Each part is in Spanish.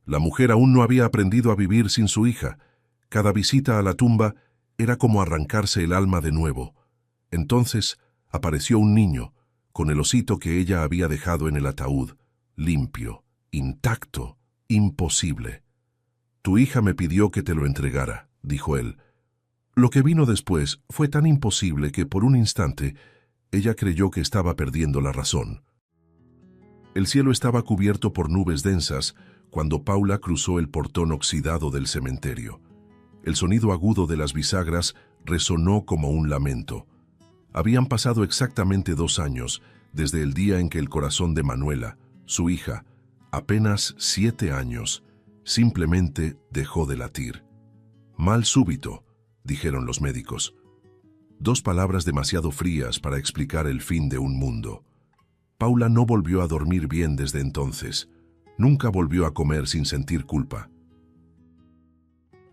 La mujer aún no había aprendido a vivir sin su hija. Cada visita a la tumba era como arrancarse el alma de nuevo. Entonces apareció un niño, con el osito que ella había dejado en el ataúd, limpio, intacto, imposible. «Tu hija me pidió que te lo entregara», dijo él. Lo que vino después fue tan imposible que por un instante ella creyó que estaba perdiendo la razón. El cielo estaba cubierto por nubes densas cuando Paula cruzó el portón oxidado del cementerio. El sonido agudo de las bisagras resonó como un lamento. Habían pasado exactamente 2 años desde el día en que el corazón de Manuela, su hija, apenas 7 años, simplemente dejó de latir. «Mal súbito», dijeron los médicos. 2 palabras demasiado frías para explicar el fin de un mundo. Paula no volvió a dormir bien desde entonces. Nunca volvió a comer sin sentir culpa.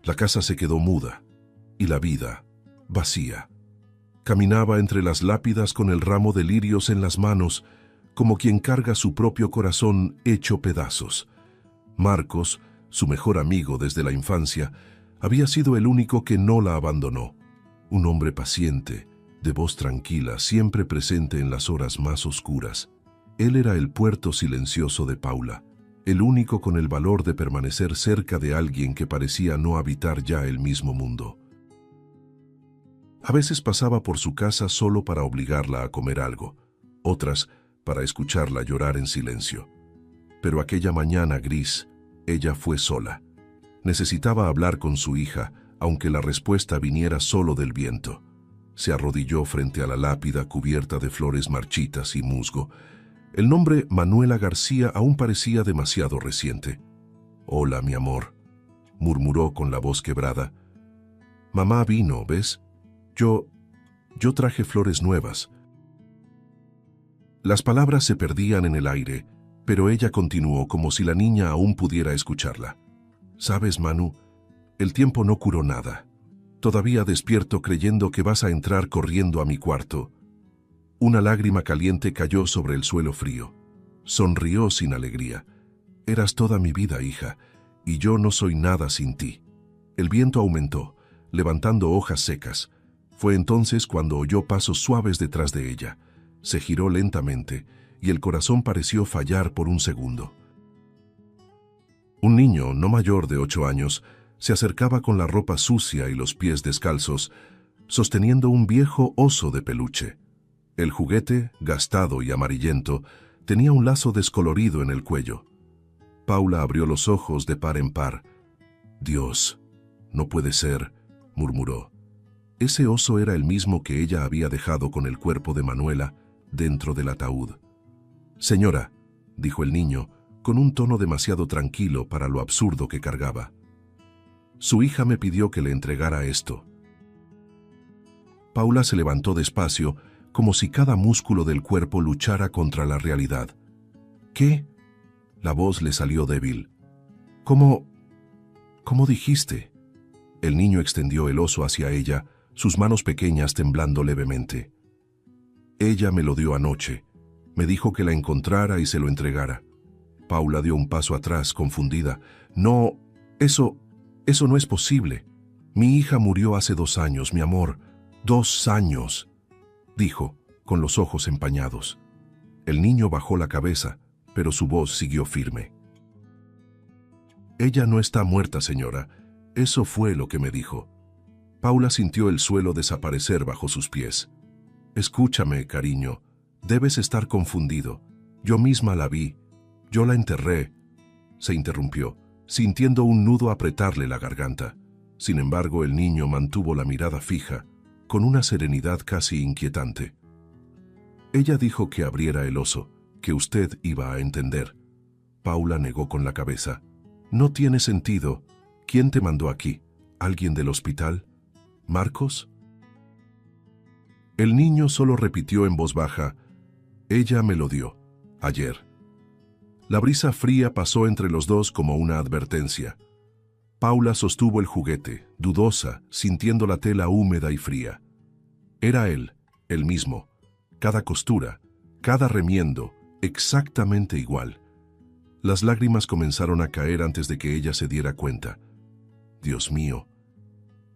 La casa se quedó muda y la vida vacía. Caminaba entre las lápidas con el ramo de lirios en las manos, como quien carga su propio corazón hecho pedazos. Marcos, su mejor amigo desde la infancia, había sido el único que no la abandonó. Un hombre paciente, de voz tranquila, siempre presente en las horas más oscuras. Él era el puerto silencioso de Paula, el único con el valor de permanecer cerca de alguien que parecía no habitar ya el mismo mundo. A veces pasaba por su casa solo para obligarla a comer algo, otras para escucharla llorar en silencio. Pero aquella mañana gris, ella fue sola. Necesitaba hablar con su hija, aunque la respuesta viniera solo del viento. Se arrodilló frente a la lápida cubierta de flores marchitas y musgo. El nombre Manuela García aún parecía demasiado reciente. «Hola, mi amor», murmuró con la voz quebrada. «Mamá vino, ¿ves? Yo traje flores nuevas». Las palabras se perdían en el aire, pero ella continuó como si la niña aún pudiera escucharla. «¿Sabes, Manu? El tiempo no curó nada. Todavía despierto creyendo que vas a entrar corriendo a mi cuarto». Una lágrima caliente cayó sobre el suelo frío. Sonrió sin alegría. «Eras toda mi vida, hija, y yo no soy nada sin ti». El viento aumentó, levantando hojas secas. Fue entonces cuando oyó pasos suaves detrás de ella. Se giró lentamente, y el corazón pareció fallar por un segundo. Un niño, no mayor de 8 años, se acercaba con la ropa sucia y los pies descalzos, sosteniendo un viejo oso de peluche. El juguete, gastado y amarillento, tenía un lazo descolorido en el cuello. Paula abrió los ojos de par en par. «Dios, no puede ser», murmuró. Ese oso era el mismo que ella había dejado con el cuerpo de Manuela dentro del ataúd. «Señora», dijo el niño, con un tono demasiado tranquilo para lo absurdo que cargaba. «Su hija me pidió que le entregara esto». Paula se levantó despacio, como si cada músculo del cuerpo luchara contra la realidad. «¿Qué?» La voz le salió débil. «¿Cómo dijiste?» El niño extendió el oso hacia ella, sus manos pequeñas temblando levemente. «Ella me lo dio anoche. Me dijo que la encontrara y se lo entregara». Paula dio un paso atrás, confundida. «No, eso no es posible. Mi hija murió hace 2 años, mi amor. 2 años», dijo, con los ojos empañados. El niño bajó la cabeza, pero su voz siguió firme. «Ella no está muerta, señora. Eso fue lo que me dijo». Paula sintió el suelo desaparecer bajo sus pies. «Escúchame, cariño. Debes estar confundido. Yo misma la vi. Yo la enterré». Se interrumpió, sintiendo un nudo apretarle la garganta. Sin embargo, el niño mantuvo la mirada fija, con una serenidad casi inquietante. «Ella dijo que abriera el oso, que usted iba a entender». Paula negó con la cabeza. «No tiene sentido. ¿Quién te mandó aquí? ¿Alguien del hospital? ¿Marcos?» El niño solo repitió en voz baja: «Ella me lo dio, ayer». La brisa fría pasó entre los dos como una advertencia. Paula sostuvo el juguete, dudosa, sintiendo la tela húmeda y fría. Era él, el mismo. Cada costura, cada remiendo, exactamente igual. Las lágrimas comenzaron a caer antes de que ella se diera cuenta. «Dios mío,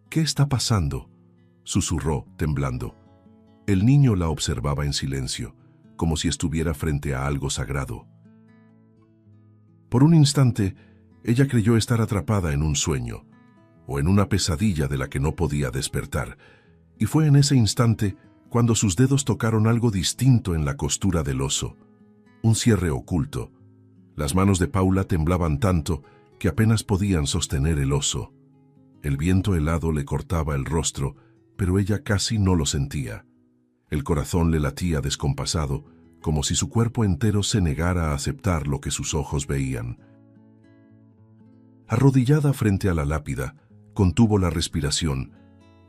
¿qué está pasando?», susurró, temblando. El niño la observaba en silencio, como si estuviera frente a algo sagrado. Por un instante, ella creyó estar atrapada en un sueño, o en una pesadilla de la que no podía despertar, y fue en ese instante cuando sus dedos tocaron algo distinto en la costura del oso, un cierre oculto. Las manos de Paula temblaban tanto que apenas podían sostener el oso. El viento helado le cortaba el rostro, pero ella casi no lo sentía. El corazón le latía descompasado, como si su cuerpo entero se negara a aceptar lo que sus ojos veían. Arrodillada frente a la lápida, contuvo la respiración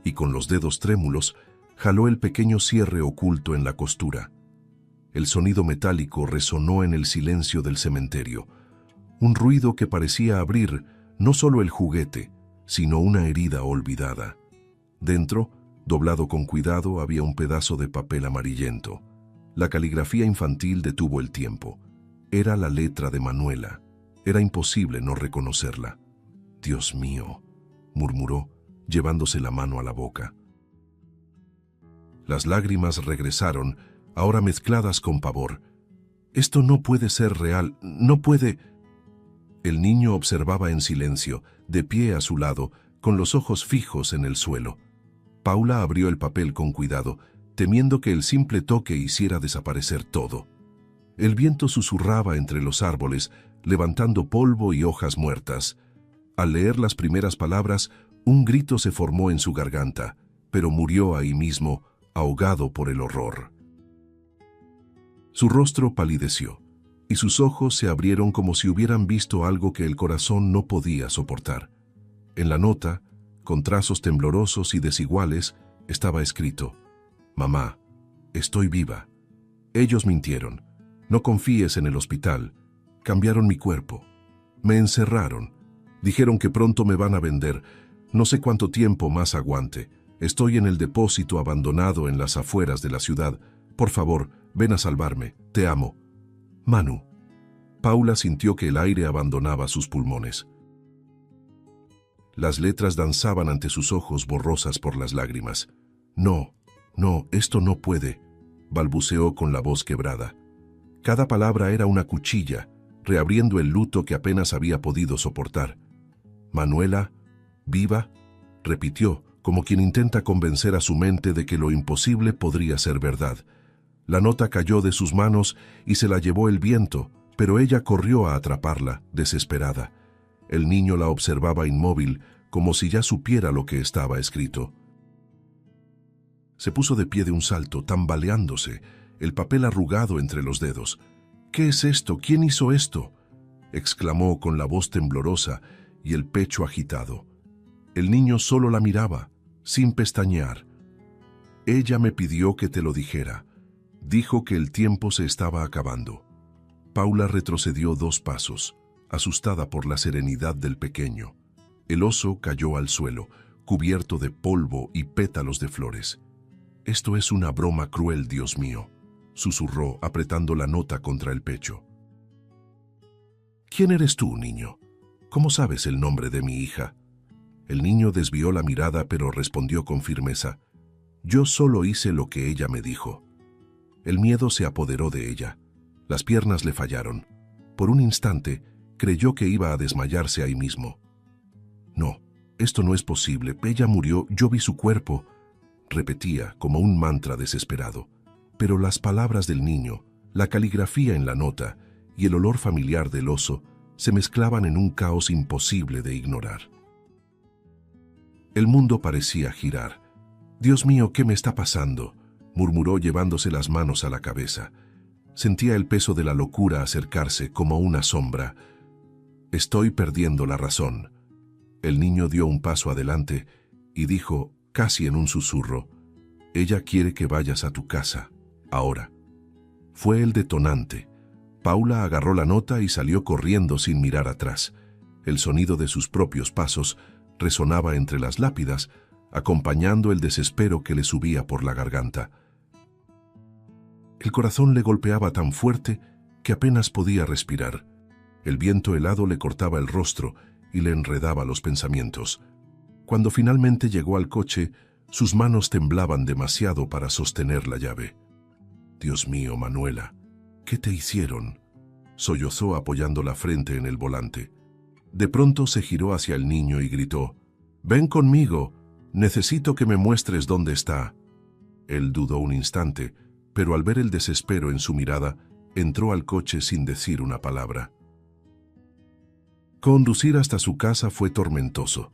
y con los dedos trémulos jaló el pequeño cierre oculto en la costura. El sonido metálico resonó en el silencio del cementerio, un ruido que parecía abrir no solo el juguete, sino una herida olvidada. Dentro, doblado con cuidado, había un pedazo de papel amarillento. La caligrafía infantil detuvo el tiempo. Era la letra de Manuela. Era imposible no reconocerla. «Dios mío», murmuró, llevándose la mano a la boca. Las lágrimas regresaron, ahora mezcladas con pavor. «Esto no puede ser real, no puede...». El niño observaba en silencio, de pie a su lado, con los ojos fijos en el suelo. Paula abrió el papel con cuidado, temiendo que el simple toque hiciera desaparecer todo. El viento susurraba entre los árboles, levantando polvo y hojas muertas. Al leer las primeras palabras, un grito se formó en su garganta, pero murió ahí mismo, ahogado por el horror. Su rostro palideció, y sus ojos se abrieron como si hubieran visto algo que el corazón no podía soportar. En la nota, con trazos temblorosos y desiguales, estaba escrito: «Mamá, estoy viva. Ellos mintieron. No confíes en el hospital. Cambiaron mi cuerpo. Me encerraron. Dijeron que pronto me van a vender. No sé cuánto tiempo más aguante. Estoy en el depósito abandonado en las afueras de la ciudad. Por favor, ven a salvarme. Te amo. Manu». Paula sintió que el aire abandonaba sus pulmones. Las letras danzaban ante sus ojos borrosas por las lágrimas. «No, no, esto no puede», balbuceó con la voz quebrada. Cada palabra era una cuchilla, reabriendo el luto que apenas había podido soportar. «Manuela, viva», repitió, como quien intenta convencer a su mente de que lo imposible podría ser verdad. La nota cayó de sus manos y se la llevó el viento, pero ella corrió a atraparla, desesperada. El niño la observaba inmóvil, como si ya supiera lo que estaba escrito. Se puso de pie de un salto, tambaleándose, el papel arrugado entre los dedos. «¿Qué es esto? ¿Quién hizo esto?», exclamó con la voz temblorosa y el pecho agitado. El niño solo la miraba, sin pestañear. «Ella me pidió que te lo dijera. Dijo que el tiempo se estaba acabando». Paula retrocedió 2 pasos, asustada por la serenidad del pequeño. El oso cayó al suelo, cubierto de polvo y pétalos de flores. «Esto es una broma cruel, Dios mío», susurró, apretando la nota contra el pecho. «¿Quién eres tú, niño? ¿Cómo sabes el nombre de mi hija?». El niño desvió la mirada, pero respondió con firmeza: «Yo solo hice lo que ella me dijo». El miedo se apoderó de ella. Las piernas le fallaron. Por un instante, creyó que iba a desmayarse ahí mismo. «No, esto no es posible. Ella murió, yo vi su cuerpo», repetía como un mantra desesperado. Pero las palabras del niño, la caligrafía en la nota y el olor familiar del oso se mezclaban en un caos imposible de ignorar. El mundo parecía girar. «Dios mío, ¿qué me está pasando?», murmuró llevándose las manos a la cabeza. Sentía el peso de la locura acercarse como una sombra. «Estoy perdiendo la razón». El niño dio un paso adelante y dijo, casi en un susurro: «Ella quiere que vayas a tu casa, ahora». Fue el detonante. Paula agarró la nota y salió corriendo sin mirar atrás. El sonido de sus propios pasos resonaba entre las lápidas, acompañando el desespero que le subía por la garganta. El corazón le golpeaba tan fuerte que apenas podía respirar. El viento helado le cortaba el rostro y le enredaba los pensamientos. Cuando finalmente llegó al coche, sus manos temblaban demasiado para sostener la llave. «Dios mío, Manuela, ¿qué te hicieron?», sollozó apoyando la frente en el volante. De pronto se giró hacia el niño y gritó: «Ven conmigo, necesito que me muestres dónde está». Él dudó un instante, pero al ver el desespero en su mirada, entró al coche sin decir una palabra. Conducir hasta su casa fue tormentoso.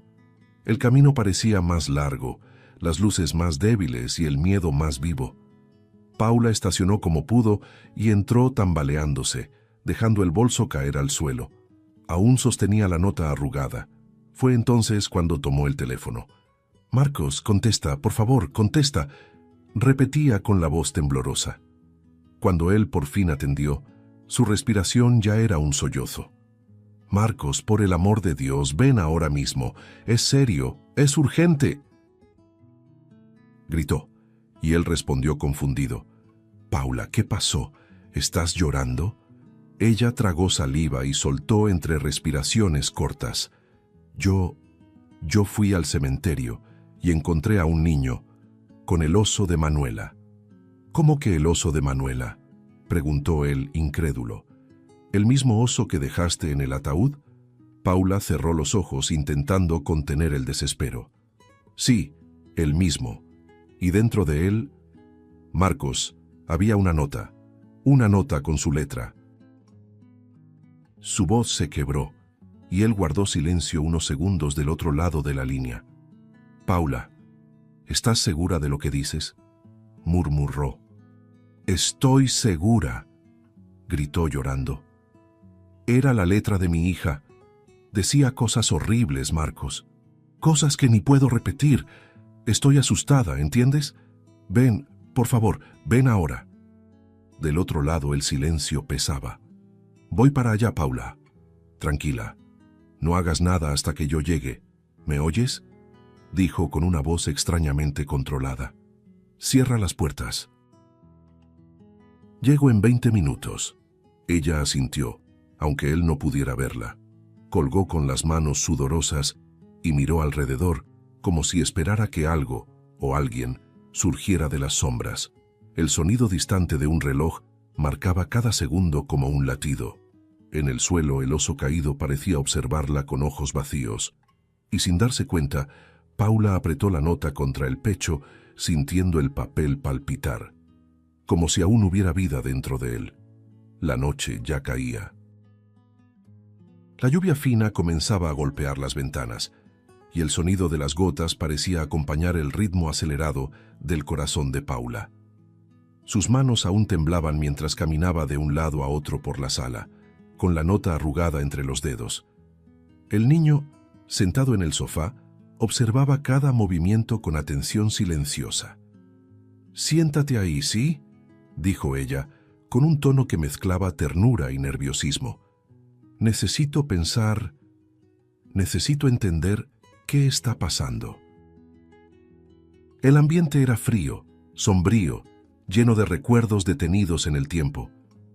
El camino parecía más largo, las luces más débiles y el miedo más vivo. Paula estacionó como pudo y entró tambaleándose, dejando el bolso caer al suelo. Aún sostenía la nota arrugada. Fue entonces cuando tomó el teléfono. «Marcos, contesta, por favor, contesta», repetía con la voz temblorosa. Cuando él por fin atendió, su respiración ya era un sollozo. «Marcos, por el amor de Dios, ven ahora mismo. Es serio, es urgente», gritó, y él respondió confundido. «Paula, ¿qué pasó? ¿Estás llorando?». Ella tragó saliva y soltó entre respiraciones cortas. Yo fui al cementerio y encontré a un niño, con el oso de Manuela». «¿Cómo que el oso de Manuela?», preguntó él, incrédulo. «¿El mismo oso que dejaste en el ataúd?». Paula cerró los ojos intentando contener el desespero. «Sí, el mismo. Y dentro de él, Marcos, había una nota con su letra». Su voz se quebró, y él guardó silencio unos segundos del otro lado de la línea. «Paula, ¿estás segura de lo que dices?», murmuró. «Estoy segura», gritó llorando. «Era la letra de mi hija. Decía cosas horribles, Marcos. Cosas que ni puedo repetir. Estoy asustada, ¿entiendes? Ven, por favor, ven ahora». Del otro lado el silencio pesaba. «Voy para allá, Paula. Tranquila. No hagas nada hasta que yo llegue. ¿Me oyes?», dijo con una voz extrañamente controlada. «Cierra las puertas». «Llego en 20 minutos». Ella asintió, aunque él no pudiera verla. Colgó con las manos sudorosas y miró alrededor, como si esperara que algo o alguien surgiera de las sombras. El sonido distante de un reloj marcaba cada segundo como un latido. En el suelo el oso caído parecía observarla con ojos vacíos. Y sin darse cuenta, Paula apretó la nota contra el pecho, sintiendo el papel palpitar, como si aún hubiera vida dentro de él. La noche ya caía. La lluvia fina comenzaba a golpear las ventanas, y el sonido de las gotas parecía acompañar el ritmo acelerado del corazón de Paula. Sus manos aún temblaban mientras caminaba de un lado a otro por la sala, con la nota arrugada entre los dedos. El niño, sentado en el sofá, observaba cada movimiento con atención silenciosa. «Siéntate ahí, ¿sí?», dijo ella, con un tono que mezclaba ternura y nerviosismo. «Necesito pensar, necesito entender qué está pasando». El ambiente era frío, sombrío, lleno de recuerdos detenidos en el tiempo,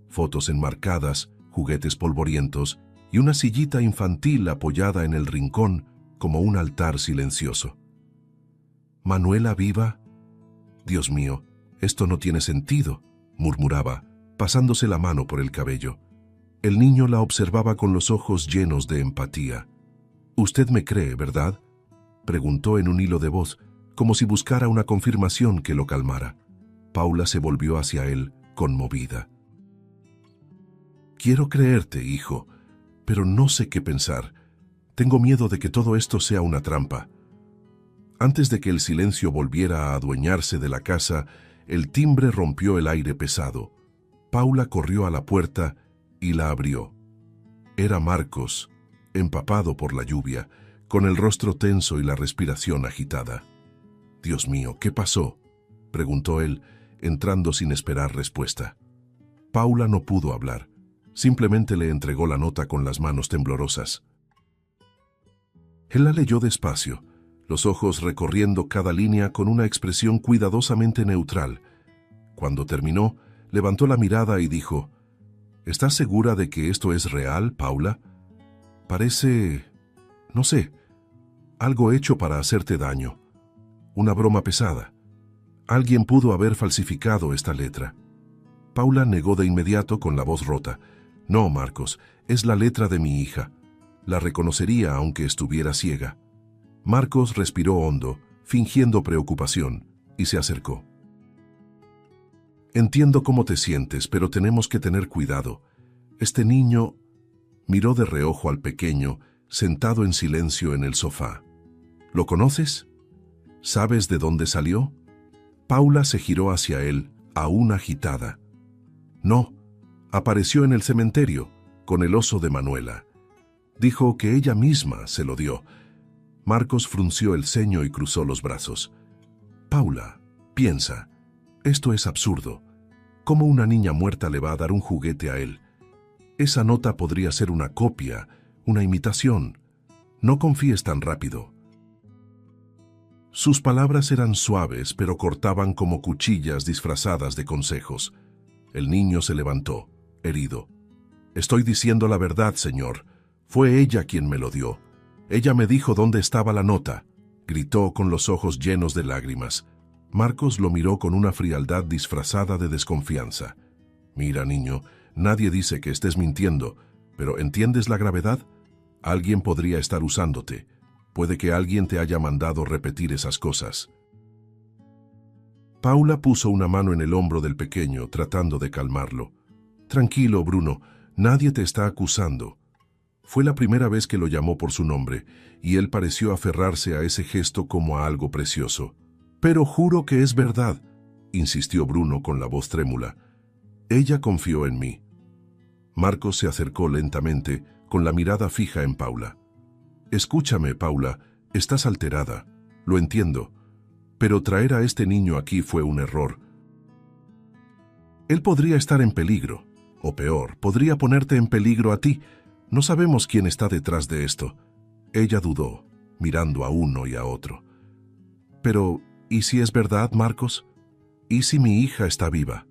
fotos enmarcadas, juguetes polvorientos y una sillita infantil apoyada en el rincón como un altar silencioso. «¿Manuela viva? Dios mío, esto no tiene sentido», murmuraba, pasándose la mano por el cabello. El niño la observaba con los ojos llenos de empatía. «Usted me cree, ¿verdad?», preguntó en un hilo de voz, como si buscara una confirmación que lo calmara. Paula se volvió hacia él, conmovida. «Quiero creerte, hijo, pero no sé qué pensar. Tengo miedo de que todo esto sea una trampa». Antes de que el silencio volviera a adueñarse de la casa, el timbre rompió el aire pesado. Paula corrió a la puerta y la abrió. Era Marcos, empapado por la lluvia, con el rostro tenso y la respiración agitada. «Dios mío, ¿qué pasó?», preguntó él, entrando sin esperar respuesta. Paula no pudo hablar. Simplemente le entregó la nota con las manos temblorosas. Él la leyó despacio, los ojos recorriendo cada línea con una expresión cuidadosamente neutral. Cuando terminó, levantó la mirada y dijo: ¿Estás segura de que esto es real, Paula? Parece, no sé, algo hecho para hacerte daño. Una broma pesada. Alguien pudo haber falsificado esta letra. Paula negó de inmediato con la voz rota. No, Marcos, es la letra de mi hija. La reconocería aunque estuviera ciega. Marcos respiró hondo, fingiendo preocupación, y se acercó. Entiendo cómo te sientes, pero tenemos que tener cuidado. Este niño miró de reojo al pequeño, sentado en silencio en el sofá. ¿Lo conoces? ¿Sabes de dónde salió? Paula se giró hacia él, aún agitada. No, apareció en el cementerio, con el oso de Manuela. Dijo que ella misma se lo dio. Marcos frunció el ceño y cruzó los brazos. Paula, piensa, esto es absurdo. ¿Cómo una niña muerta le va a dar un juguete a él? Esa nota podría ser una copia, una imitación. No confíes tan rápido. Sus palabras eran suaves, pero cortaban como cuchillas disfrazadas de consejos. El niño se levantó, herido. Estoy diciendo la verdad, señor. Fue ella quien me lo dio. Ella me dijo dónde estaba la nota. Gritó con los ojos llenos de lágrimas. Marcos lo miró con una frialdad disfrazada de desconfianza. Mira, niño, nadie dice que estés mintiendo, pero ¿entiendes la gravedad? Alguien podría estar usándote. Puede que alguien te haya mandado repetir esas cosas. Paula puso una mano en el hombro del pequeño, tratando de calmarlo. Tranquilo, Bruno, nadie te está acusando. Fue la primera vez que lo llamó por su nombre, y él pareció aferrarse a ese gesto como a algo precioso. Pero juro que es verdad, insistió Bruno con la voz trémula. Ella confió en mí. Marcos se acercó lentamente, con la mirada fija en Paula. Escúchame, Paula, estás alterada, lo entiendo, pero traer a este niño aquí fue un error. Él podría estar en peligro, o peor, podría ponerte en peligro a ti. No sabemos quién está detrás de esto. Ella dudó, mirando a uno y a otro. Pero, ¿y si es verdad, Marcos? ¿Y si mi hija está viva?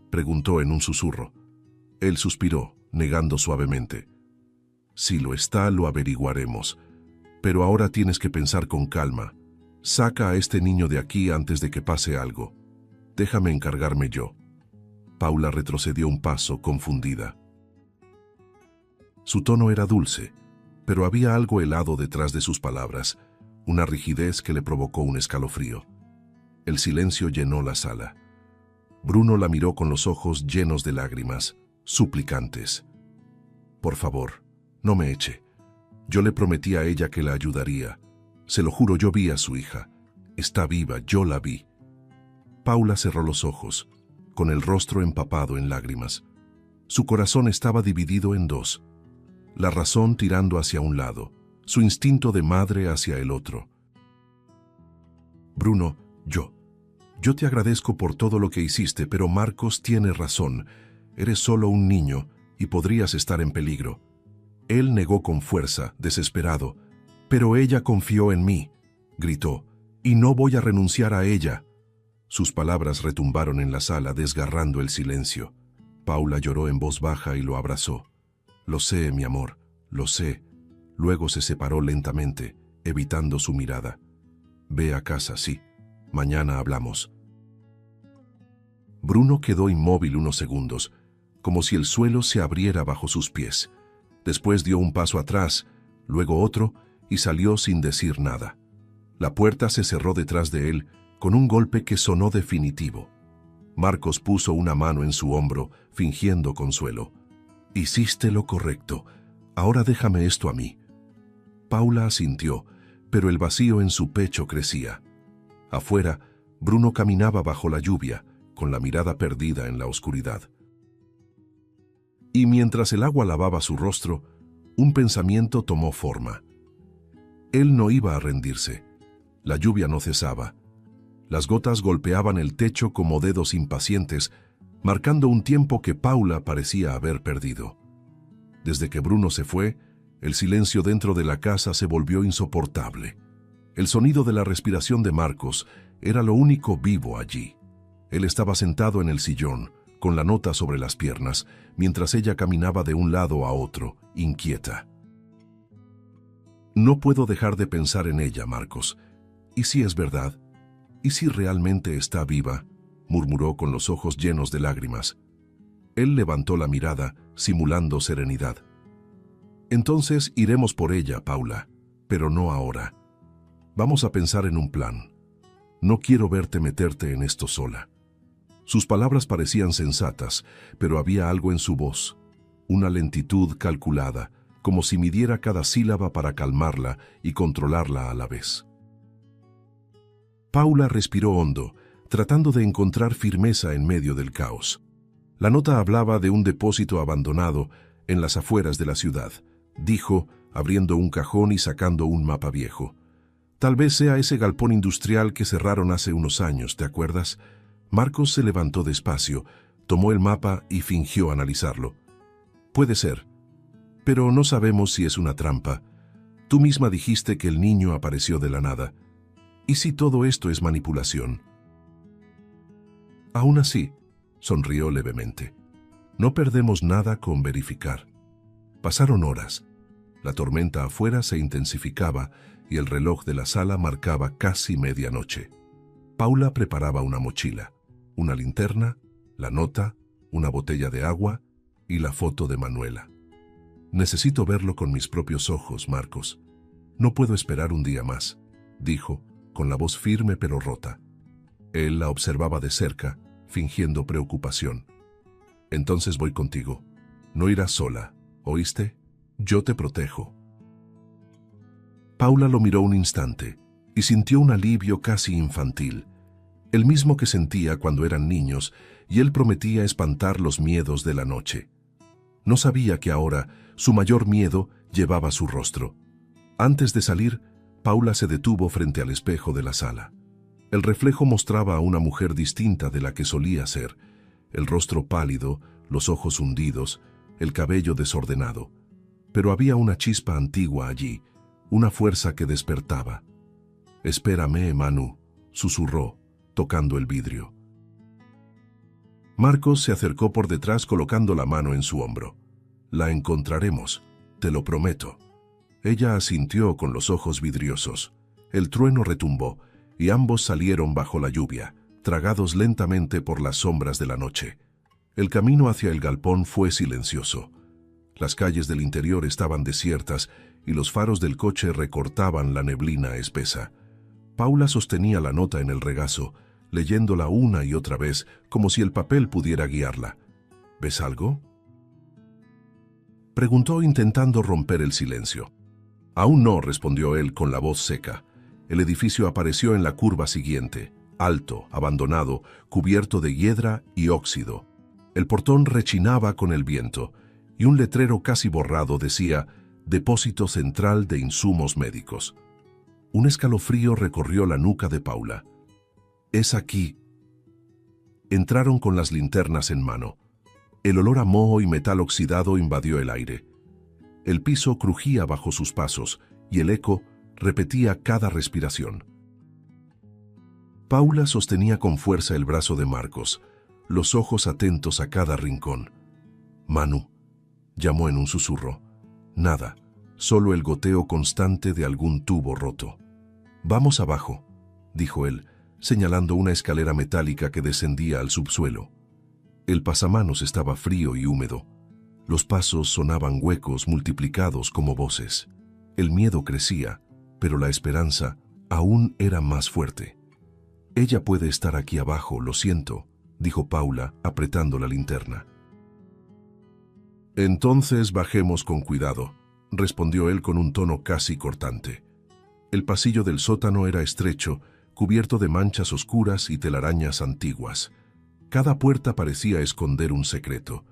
Preguntó en un susurro. Él suspiró, negando suavemente. Si lo está, lo averiguaremos. Pero ahora tienes que pensar con calma. Saca a este niño de aquí antes de que pase algo. Déjame encargarme yo. Paula retrocedió un paso, confundida. Su tono era dulce, pero había algo helado detrás de sus palabras, una rigidez que le provocó un escalofrío. El silencio llenó la sala. Bruno la miró con los ojos llenos de lágrimas, suplicantes. Por favor, no me eche. Yo le prometí a ella que la ayudaría. Se lo juro, yo vi a su hija. Está viva, yo la vi. Paula cerró los ojos, con el rostro empapado en lágrimas. Su corazón estaba dividido en dos. La razón tirando hacia un lado, su instinto de madre hacia el otro. Bruno, yo te agradezco por todo lo que hiciste, pero Marcos tiene razón. Eres solo un niño y podrías estar en peligro. Él negó con fuerza, desesperado. Pero ella confió en mí, gritó, y no voy a renunciar a ella. Sus palabras retumbaron en la sala, desgarrando el silencio. Paula lloró en voz baja y lo abrazó. Lo sé, mi amor, lo sé. Luego se separó lentamente, evitando su mirada. Ve a casa, sí. Mañana hablamos. Bruno quedó inmóvil unos segundos, como si el suelo se abriera bajo sus pies. Después dio un paso atrás, luego otro, y salió sin decir nada. La puerta se cerró detrás de él, con un golpe que sonó definitivo. Marcos puso una mano en su hombro, fingiendo consuelo. Hiciste lo correcto. Ahora déjame esto a mí. Paula asintió, pero el vacío en su pecho crecía. Afuera, Bruno caminaba bajo la lluvia, con la mirada perdida en la oscuridad. Y mientras el agua lavaba su rostro, un pensamiento tomó forma. Él no iba a rendirse. La lluvia no cesaba. Las gotas golpeaban el techo como dedos impacientes, marcando un tiempo que Paula parecía haber perdido. Desde que Bruno se fue, el silencio dentro de la casa se volvió insoportable. El sonido de la respiración de Marcos era lo único vivo allí. Él estaba sentado en el sillón, con la nota sobre las piernas, mientras ella caminaba de un lado a otro, inquieta. No puedo dejar de pensar en ella, Marcos. ¿Y si es verdad? ¿Y si realmente está viva?, murmuró con los ojos llenos de lágrimas. Él levantó la mirada, simulando serenidad. Entonces iremos por ella, Paula, pero no ahora. Vamos a pensar en un plan. No quiero verte meterte en esto sola. Sus palabras parecían sensatas, pero había algo en su voz, una lentitud calculada, como si midiera cada sílaba para calmarla y controlarla a la vez. Paula respiró hondo, tratando de encontrar firmeza en medio del caos. La nota hablaba de un depósito abandonado en las afueras de la ciudad, dijo, abriendo un cajón y sacando un mapa viejo. Tal vez sea ese galpón industrial que cerraron hace unos años, ¿te acuerdas? Marcos se levantó despacio, tomó el mapa y fingió analizarlo. Puede ser, pero no sabemos si es una trampa. Tú misma dijiste que el niño apareció de la nada. ¿Y si todo esto es manipulación? Aún así, sonrió levemente. No perdemos nada con verificar. Pasaron horas. La tormenta afuera se intensificaba y el reloj de la sala marcaba casi medianoche. Paula preparaba una mochila, una linterna, la nota, una botella de agua y la foto de Manuela. Necesito verlo con mis propios ojos, Marcos. No puedo esperar un día más, dijo, con la voz firme pero rota. Él la observaba de cerca, fingiendo preocupación. Entonces voy contigo. No irás sola, ¿oíste? Yo te protejo. Paula lo miró un instante y sintió un alivio casi infantil, el mismo que sentía cuando eran niños, y él prometía espantar los miedos de la noche. No sabía que ahora su mayor miedo llevaba su rostro. Antes de salir, Paula se detuvo frente al espejo de la sala. El reflejo mostraba a una mujer distinta de la que solía ser, el rostro pálido, los ojos hundidos, el cabello desordenado. Pero había una chispa antigua allí, una fuerza que despertaba. «Espérame, Manu», susurró, tocando el vidrio. Marcos se acercó por detrás colocando la mano en su hombro. «La encontraremos, te lo prometo». Ella asintió con los ojos vidriosos. El trueno retumbó, y ambos salieron bajo la lluvia, tragados lentamente por las sombras de la noche. El camino hacia el galpón fue silencioso. Las calles del interior estaban desiertas y los faros del coche recortaban la neblina espesa. Paula sostenía la nota en el regazo, leyéndola una y otra vez, como si el papel pudiera guiarla. ¿Ves algo?, preguntó intentando romper el silencio. Aún no, respondió él con la voz seca. El edificio apareció en la curva siguiente, alto, abandonado, cubierto de hiedra y óxido. El portón rechinaba con el viento, y un letrero casi borrado decía «Depósito Central de Insumos Médicos». Un escalofrío recorrió la nuca de Paula. «Es aquí». Entraron con las linternas en mano. El olor a moho y metal oxidado invadió el aire. El piso crujía bajo sus pasos y el eco repetía cada respiración. Paula sostenía con fuerza el brazo de Marcos, los ojos atentos a cada rincón. «Manu», llamó en un susurro. Nada, solo el goteo constante de algún tubo roto. «Vamos abajo», dijo él, señalando una escalera metálica que descendía al subsuelo. El pasamanos estaba frío y húmedo. Los pasos sonaban huecos multiplicados como voces. El miedo crecía, pero la esperanza aún era más fuerte. «Ella puede estar aquí abajo, lo siento», dijo Paula, apretando la linterna. «Entonces bajemos con cuidado», respondió él con un tono casi cortante. El pasillo del sótano era estrecho, cubierto de manchas oscuras y telarañas antiguas. Cada puerta parecía esconder un secreto.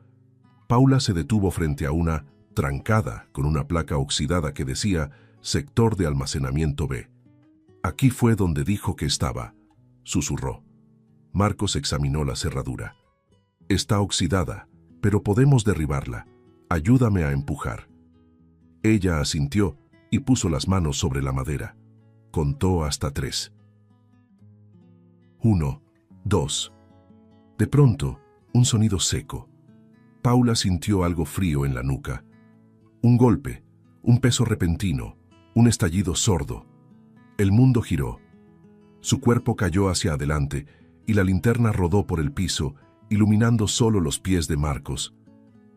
Paula se detuvo frente a una trancada con una placa oxidada que decía «Sector de almacenamiento B». «Aquí fue donde dijo que estaba», susurró. Marcos examinó la cerradura. «Está oxidada, pero podemos derribarla. Ayúdame a empujar». Ella asintió y puso las manos sobre la madera. Contó hasta 3. 1, 2. De pronto, un sonido seco. Paula sintió algo frío en la nuca. Un golpe, un peso repentino, un estallido sordo. El mundo giró. Su cuerpo cayó hacia adelante y la linterna rodó por el piso, iluminando solo los pies de Marcos.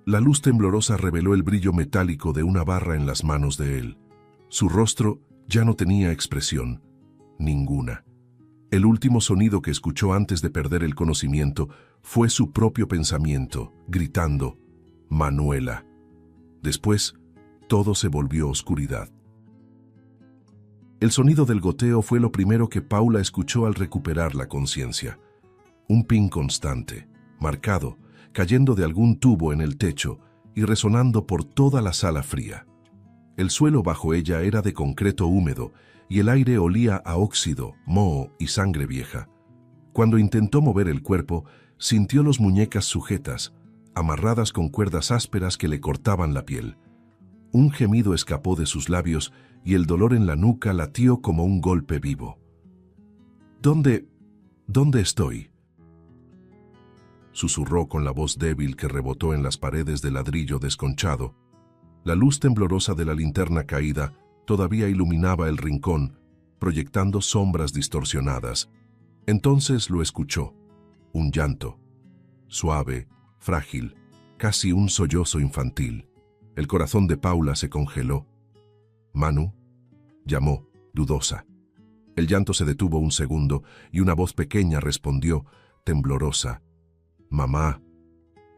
La luz temblorosa reveló el brillo metálico de una barra en las manos de él. Su rostro ya no tenía expresión, ninguna. El último sonido que escuchó antes de perder el conocimiento fue su propio pensamiento, gritando, «Manuela». Después, todo se volvió oscuridad. El sonido del goteo fue lo primero que Paula escuchó al recuperar la conciencia. Un ping constante, marcado, cayendo de algún tubo en el techo y resonando por toda la sala fría. El suelo bajo ella era de concreto húmedo y el aire olía a óxido, moho y sangre vieja. Cuando intentó mover el cuerpo, sintió las muñecas sujetas, amarradas con cuerdas ásperas que le cortaban la piel. Un gemido escapó de sus labios y el dolor en la nuca latió como un golpe vivo. ¿Dónde estoy?», susurró con la voz débil que rebotó en las paredes de ladrillo desconchado. La luz temblorosa de la linterna caída todavía iluminaba el rincón, proyectando sombras distorsionadas. Entonces lo escuchó. Un llanto. Suave, frágil, casi un sollozo infantil. El corazón de Paula se congeló. «Manu», llamó, dudosa. El llanto se detuvo un segundo y una voz pequeña respondió, temblorosa. «Mamá».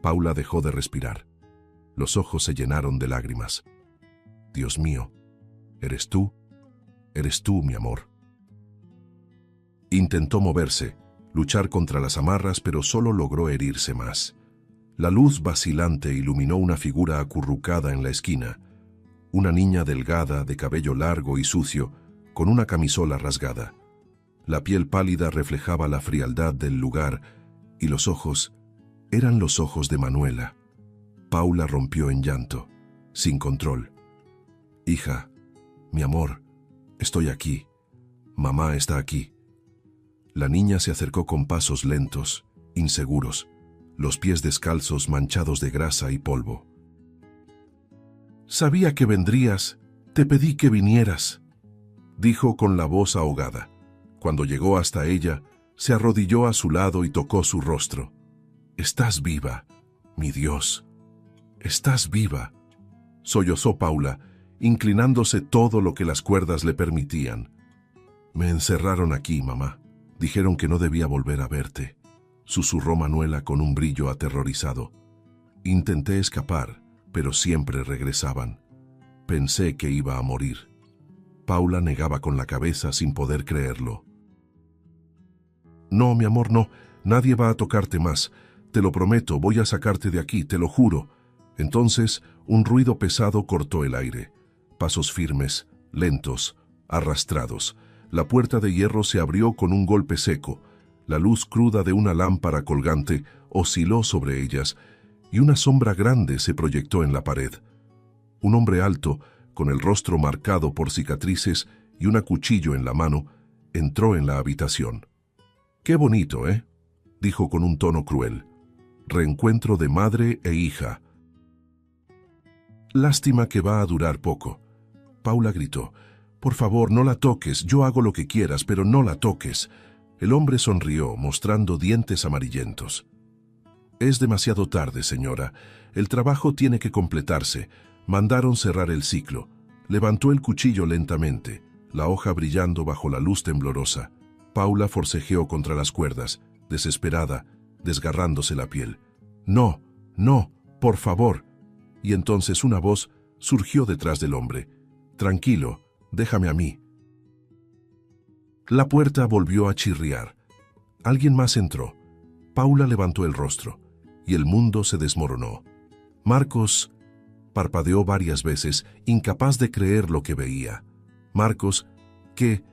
Paula dejó de respirar. Los ojos se llenaron de lágrimas. «Dios mío, ¿eres tú? Eres tú, mi amor». Intentó moverse, luchar contra las amarras, pero solo logró herirse más. La luz vacilante iluminó una figura acurrucada en la esquina. Una niña delgada, de cabello largo y sucio, con una camisola rasgada. La piel pálida reflejaba la frialdad del lugar y los ojos eran los ojos de Manuela. Paula rompió en llanto, sin control. «Hija, mi amor, estoy aquí. Mamá está aquí». La niña se acercó con pasos lentos, inseguros, los pies descalzos manchados de grasa y polvo. «Sabía que vendrías, te pedí que vinieras», dijo con la voz ahogada. Cuando llegó hasta ella, se arrodilló a su lado y tocó su rostro. «Estás viva, mi Dios. Estás viva», sollozó Paula, inclinándose todo lo que las cuerdas le permitían. «Me encerraron aquí, mamá. Dijeron que no debía volver a verte», susurró Manuela con un brillo aterrorizado. «Intenté escapar, pero siempre regresaban. Pensé que iba a morir». Paula negaba con la cabeza sin poder creerlo. «No, mi amor, no. Nadie va a tocarte más. Te lo prometo, voy a sacarte de aquí, te lo juro». Entonces, un ruido pesado cortó el aire. Pasos firmes, lentos, arrastrados. La puerta de hierro se abrió con un golpe seco. La luz cruda de una lámpara colgante osciló sobre ellas y una sombra grande se proyectó en la pared. Un hombre alto, con el rostro marcado por cicatrices y un cuchillo en la mano, entró en la habitación. «Qué bonito, ¿eh?», dijo con un tono cruel. «Reencuentro de madre e hija». «Lástima que va a durar poco». Paula gritó. «Por favor, no la toques, yo hago lo que quieras, pero no la toques». El hombre sonrió, mostrando dientes amarillentos. «Es demasiado tarde, señora. El trabajo tiene que completarse. Mandaron cerrar el ciclo». Levantó el cuchillo lentamente, la hoja brillando bajo la luz temblorosa. Paula forcejeó contra las cuerdas, desesperada, desgarrándose la piel. «No, no, por favor». Y entonces una voz surgió detrás del hombre. «Tranquilo, déjame a mí». La puerta volvió a chirriar. Alguien más entró. Paula levantó el rostro, y el mundo se desmoronó. «Marcos», parpadeó varias veces, incapaz de creer lo que veía. «Marcos, ¿qué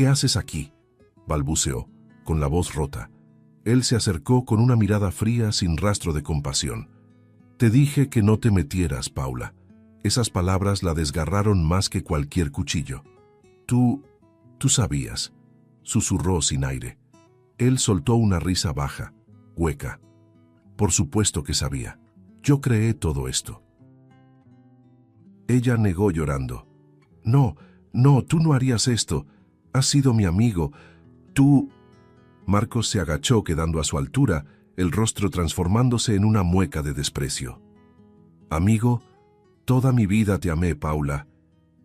haces aquí?», balbuceó, con la voz rota. Él se acercó con una mirada fría sin rastro de compasión. «Te dije que no te metieras, Paula». Esas palabras la desgarraron más que cualquier cuchillo. Tú sabías», susurró sin aire. Él soltó una risa baja, hueca. Por supuesto que sabía. Yo creé todo esto. Ella negó llorando. No, no, tú no harías esto. Has sido mi amigo. Tú... Marcos se agachó quedando a su altura, el rostro transformándose en una mueca de desprecio. Amigo, toda mi vida te amé, Paula,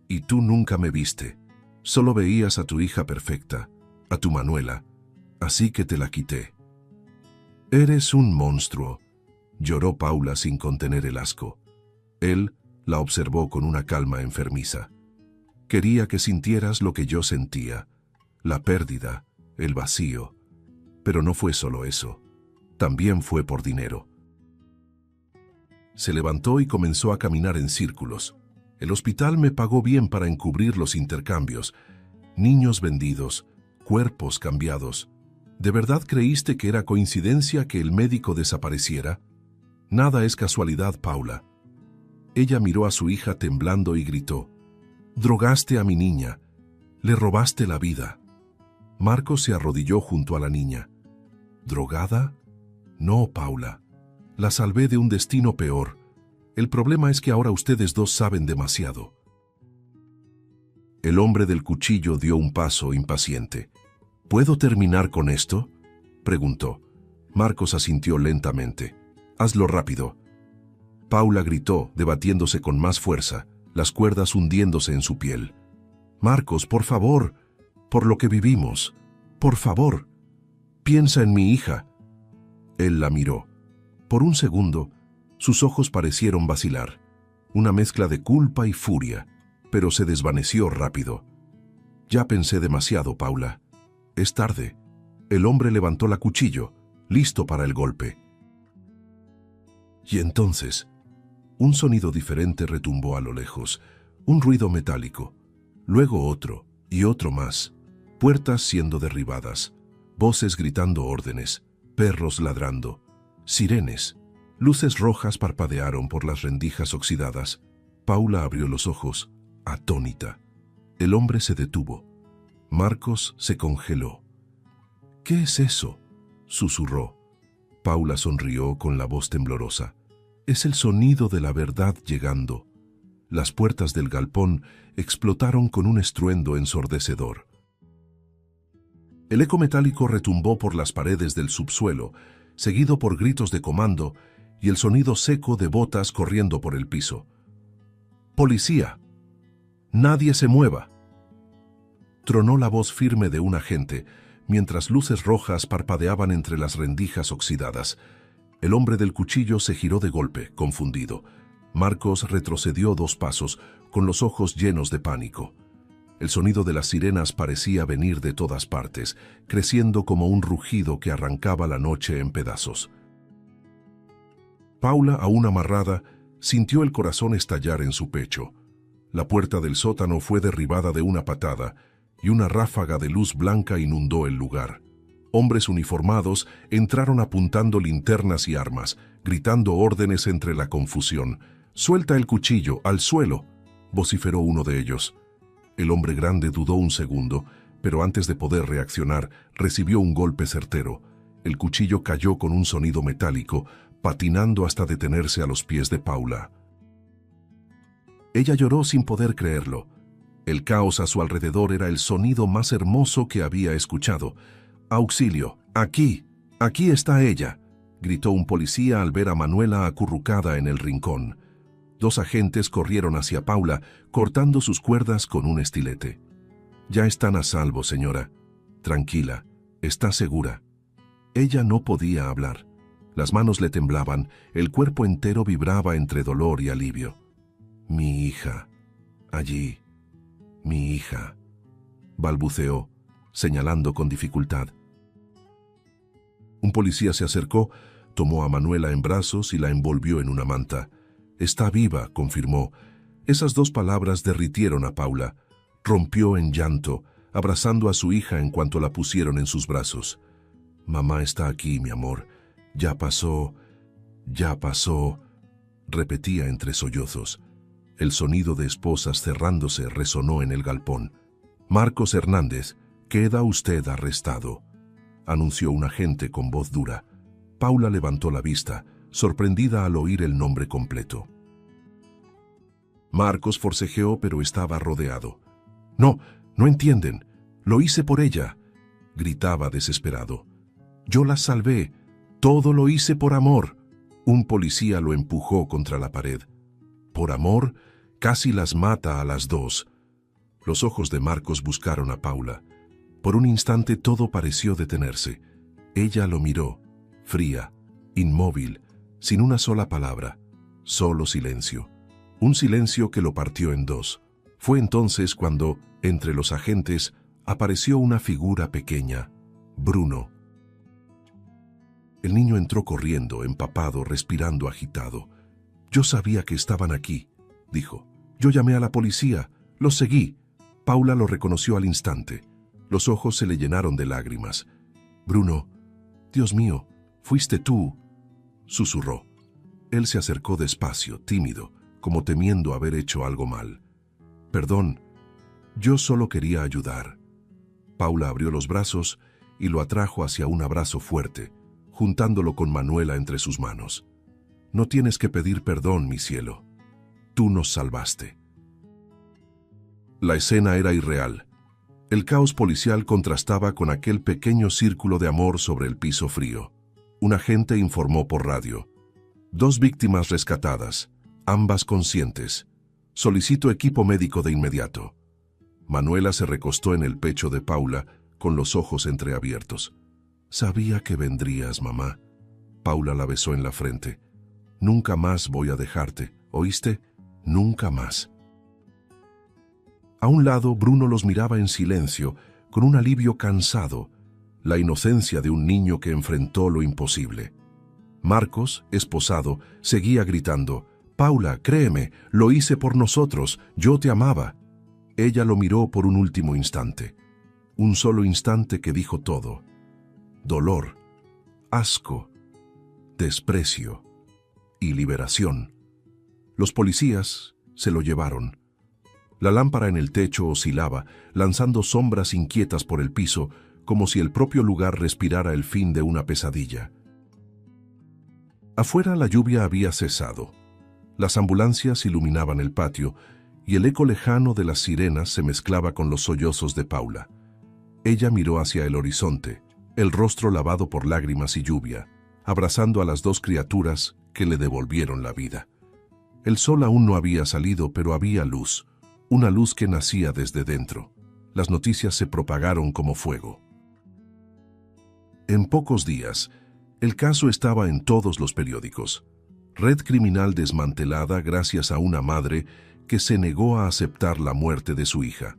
y tú nunca me viste. Solo veías a tu hija perfecta, a tu Manuela, así que te la quité. Eres un monstruo, lloró Paula sin contener el asco. Él la observó con una calma enfermiza. Quería que sintieras lo que yo sentía, la pérdida, el vacío. Pero no fue solo eso, también fue por dinero. Se levantó y comenzó a caminar en círculos. El hospital me pagó bien para encubrir los intercambios. Niños vendidos, cuerpos cambiados. ¿De verdad creíste que era coincidencia que el médico desapareciera? Nada es casualidad, Paula. Ella miró a su hija temblando y gritó: «Drogaste a mi niña, le robaste la vida». Marcos se arrodilló junto a la niña. ¿Drogada? No, Paula. La salvé de un destino peor. El problema es que ahora ustedes dos saben demasiado. El hombre del cuchillo dio un paso impaciente. ¿Puedo terminar con esto?, preguntó. Marcos asintió lentamente. Hazlo rápido. Paula gritó, debatiéndose con más fuerza, las cuerdas hundiéndose en su piel. Marcos, por favor, por lo que vivimos, por favor, piensa en mi hija. Él la miró. Por un segundo, sus ojos parecieron vacilar, una mezcla de culpa y furia, pero se desvaneció rápido. Ya pensé demasiado, Paula. Es tarde. El hombre levantó la cuchillo, listo para el golpe. Y entonces, un sonido diferente retumbó a lo lejos, un ruido metálico, luego otro y otro más, puertas siendo derribadas, voces gritando órdenes, perros ladrando, sirenes, luces rojas parpadearon por las rendijas oxidadas. Paula abrió los ojos, atónita. El hombre se detuvo. Marcos se congeló. «¿Qué es eso?», susurró. Paula sonrió con la voz temblorosa. «Es el sonido de la verdad llegando». Las puertas del galpón explotaron con un estruendo ensordecedor. El eco metálico retumbó por las paredes del subsuelo, seguido por gritos de comando y el sonido seco de botas corriendo por el piso. «¡Policía! ¡Nadie se mueva!», tronó la voz firme de un agente, mientras luces rojas parpadeaban entre las rendijas oxidadas. El hombre del cuchillo se giró de golpe, confundido. Marcos retrocedió 2 pasos, con los ojos llenos de pánico. El sonido de las sirenas parecía venir de todas partes, creciendo como un rugido que arrancaba la noche en pedazos. Paula, aún amarrada, sintió el corazón estallar en su pecho. La puerta del sótano fue derribada de una patada, y una ráfaga de luz blanca inundó el lugar. Hombres uniformados entraron apuntando linternas y armas, gritando órdenes entre la confusión. «¡Suelta el cuchillo, al suelo!», vociferó uno de ellos. El hombre grande dudó un segundo, pero antes de poder reaccionar, recibió un golpe certero. El cuchillo cayó con un sonido metálico, patinando hasta detenerse a los pies de Paula. Ella lloró sin poder creerlo. El caos a su alrededor era el sonido más hermoso que había escuchado. «¡Auxilio! ¡Aquí! ¡Aquí está ella!», gritó un policía al ver a Manuela acurrucada en el rincón. 2 agentes corrieron hacia Paula, cortando sus cuerdas con un estilete. «Ya están a salvo, señora. Tranquila, está segura». Ella no podía hablar. Las manos le temblaban, el cuerpo entero vibraba entre dolor y alivio. «Mi hija, allí, mi hija», balbuceó, señalando con dificultad. Un policía se acercó, tomó a Manuela en brazos y la envolvió en una manta. «Está viva», confirmó. Esas 2 palabras derritieron a Paula. Rompió en llanto, abrazando a su hija en cuanto la pusieron en sus brazos. «Mamá está aquí, mi amor. Ya pasó, repetía entre sollozos. El sonido de esposas cerrándose resonó en el galpón. «Marcos Hernández, queda usted arrestado», anunció un agente con voz dura. Paula levantó la vista, sorprendida al oír el nombre completo. Marcos forcejeó, pero estaba rodeado. «No, no entienden. Lo hice por ella», gritaba desesperado. «Yo la salvé. Todo lo hice por amor». Un policía lo empujó contra la pared. «¿Por amor? Casi las mata a las dos». Los ojos de Marcos buscaron a Paula. Por un instante todo pareció detenerse. Ella lo miró, fría, inmóvil, sin una sola palabra, solo silencio. Un silencio que lo partió en dos. Fue entonces cuando, entre los agentes, apareció una figura pequeña, Bruno. El niño entró corriendo, empapado, respirando agitado. «Yo sabía que estaban aquí», dijo. «Yo llamé a la policía, los seguí». Paula lo reconoció al instante. Los ojos se le llenaron de lágrimas. «Bruno, Dios mío, fuiste tú», susurró. Él se acercó despacio, tímido, como temiendo haber hecho algo mal. «Perdón, yo solo quería ayudar». Paula abrió los brazos y lo atrajo hacia un abrazo fuerte, juntándolo con Manuela entre sus manos. «No tienes que pedir perdón, mi cielo. Tú nos salvaste». La escena era irreal. El caos policial contrastaba con aquel pequeño círculo de amor sobre el piso frío. Un agente informó por radio. 2 víctimas rescatadas, ambas conscientes. Solicito equipo médico de inmediato. Manuela se recostó en el pecho de Paula, con los ojos entreabiertos. «Sabía que vendrías, mamá». Paula la besó en la frente. «Nunca más voy a dejarte, ¿oíste? Nunca más». A un lado, Bruno los miraba en silencio, con un alivio cansado, la inocencia de un niño que enfrentó lo imposible. Marcos, esposado, seguía gritando: «Paula, créeme, lo hice por nosotros, yo te amaba». Ella lo miró por un último instante, un solo instante que dijo todo: dolor, asco, desprecio y liberación. Los policías se lo llevaron. La lámpara en el techo oscilaba, lanzando sombras inquietas por el piso, como si el propio lugar respirara el fin de una pesadilla. Afuera la lluvia había cesado. Las ambulancias iluminaban el patio, y el eco lejano de las sirenas se mezclaba con los sollozos de Paula. Ella miró hacia el horizonte, el rostro lavado por lágrimas y lluvia, abrazando a las 2 criaturas que le devolvieron la vida. El sol aún no había salido, pero había luz, una luz que nacía desde dentro. Las noticias se propagaron como fuego. En pocos días, el caso estaba en todos los periódicos. Red criminal desmantelada gracias a una madre que se negó a aceptar la muerte de su hija.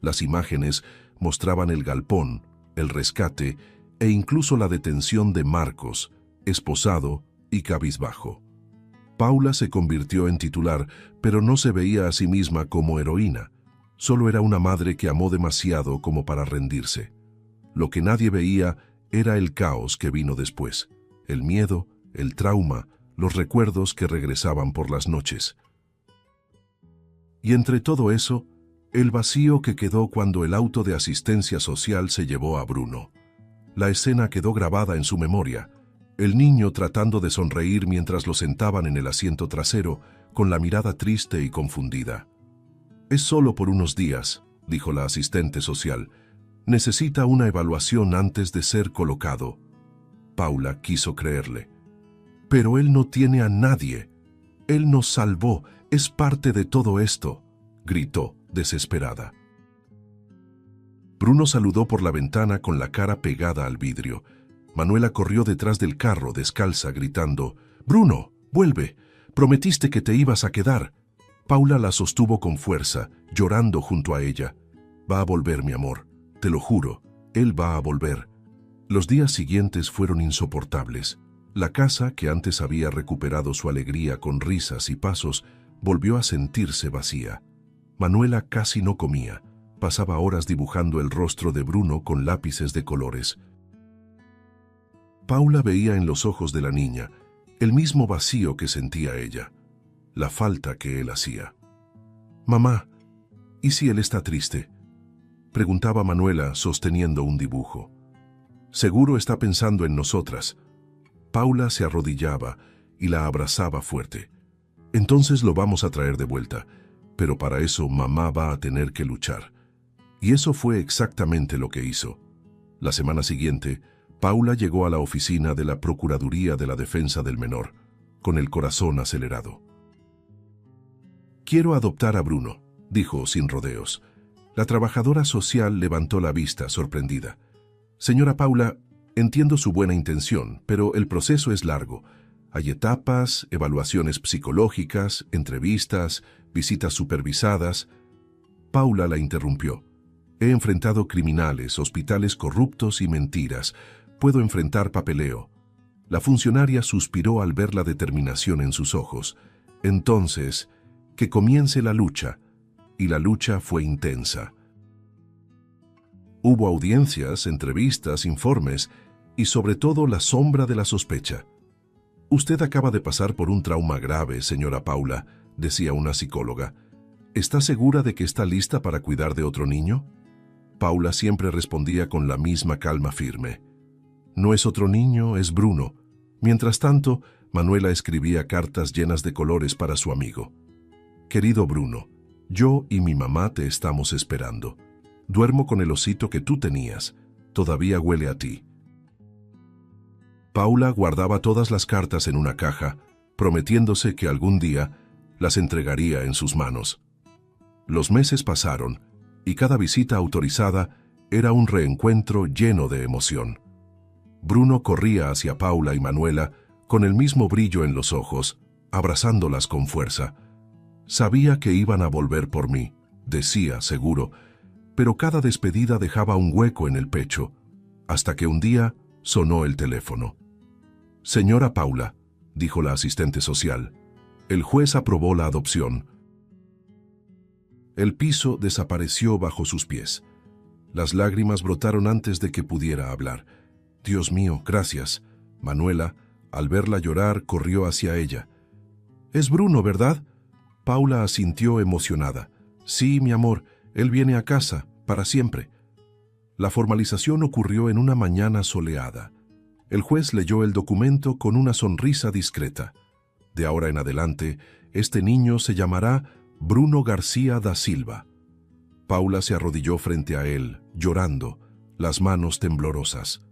Las imágenes mostraban el galpón, el rescate e incluso la detención de Marcos, esposado y cabizbajo. Paula se convirtió en titular, pero no se veía a sí misma como heroína. Solo era una madre que amó demasiado como para rendirse. Lo que nadie veía era el caos que vino después, el miedo, el trauma, los recuerdos que regresaban por las noches. Y entre todo eso, el vacío que quedó cuando el auto de asistencia social se llevó a Bruno. La escena quedó grabada en su memoria. El niño tratando de sonreír mientras lo sentaban en el asiento trasero, con la mirada triste y confundida. «Es solo por unos días», dijo la asistente social. «Necesita una evaluación antes de ser colocado». Paula quiso creerle. «Pero él no tiene a nadie. Él nos salvó, es parte de todo esto», gritó, desesperada. Bruno saludó por la ventana con la cara pegada al vidrio. Manuela corrió detrás del carro, descalza, gritando: «Bruno, vuelve. Prometiste que te ibas a quedar». Paula la sostuvo con fuerza, llorando junto a ella. «Va a volver, mi amor. Te lo juro. Él va a volver». Los días siguientes fueron insoportables. La casa, que antes había recuperado su alegría con risas y pasos, volvió a sentirse vacía. Manuela casi no comía. Pasaba horas dibujando el rostro de Bruno con lápices de colores. Paula veía en los ojos de la niña el mismo vacío que sentía ella, la falta que él hacía. «Mamá, ¿y si él está triste?», preguntaba Manuela sosteniendo un dibujo. «Seguro está pensando en nosotras». Paula se arrodillaba y la abrazaba fuerte. Entonces lo vamos a traer de vuelta, pero para eso mamá va a tener que luchar. Y eso fue exactamente lo que hizo. La semana siguiente, Paula llegó a la oficina de la Procuraduría de la Defensa del Menor, con el corazón acelerado. «Quiero adoptar a Bruno», dijo sin rodeos. La trabajadora social levantó la vista, sorprendida. «Señora Paula, entiendo su buena intención, pero el proceso es largo. Hay etapas, evaluaciones psicológicas, entrevistas, visitas supervisadas». Paula la interrumpió. «He enfrentado criminales, hospitales corruptos y mentiras. Puedo enfrentar papeleo». La funcionaria suspiró al ver la determinación en sus ojos. «Entonces, que comience la lucha». Y la lucha fue intensa. Hubo audiencias, entrevistas, informes y sobre todo la sombra de la sospecha. «Usted acaba de pasar por un trauma grave, señora Paula», decía una psicóloga. «¿Está segura de que está lista para cuidar de otro niño?». Paula siempre respondía con la misma calma firme. «No es otro niño, es Bruno». Mientras tanto, Manuela escribía cartas llenas de colores para su amigo. «Querido Bruno, yo y mi mamá te estamos esperando. Duermo con el osito que tú tenías. Todavía huele a ti». Paula guardaba todas las cartas en una caja, prometiéndose que algún día las entregaría en sus manos. Los meses pasaron, y cada visita autorizada era un reencuentro lleno de emoción. Bruno corría hacia Paula y Manuela con el mismo brillo en los ojos, abrazándolas con fuerza. «Sabía que iban a volver por mí», decía seguro, pero cada despedida dejaba un hueco en el pecho, hasta que un día sonó el teléfono. «Señora Paula», dijo la asistente social, «el juez aprobó la adopción». El piso desapareció bajo sus pies. Las lágrimas brotaron antes de que pudiera hablar. «Dios mío, gracias». Manuela, al verla llorar, corrió hacia ella. «Es Bruno, ¿verdad?». Paula asintió emocionada. «Sí, mi amor, él viene a casa, para siempre». La formalización ocurrió en una mañana soleada. El juez leyó el documento con una sonrisa discreta. De ahora en adelante, este niño se llamará Bruno García da Silva. Paula se arrodilló frente a él, llorando, las manos temblorosas.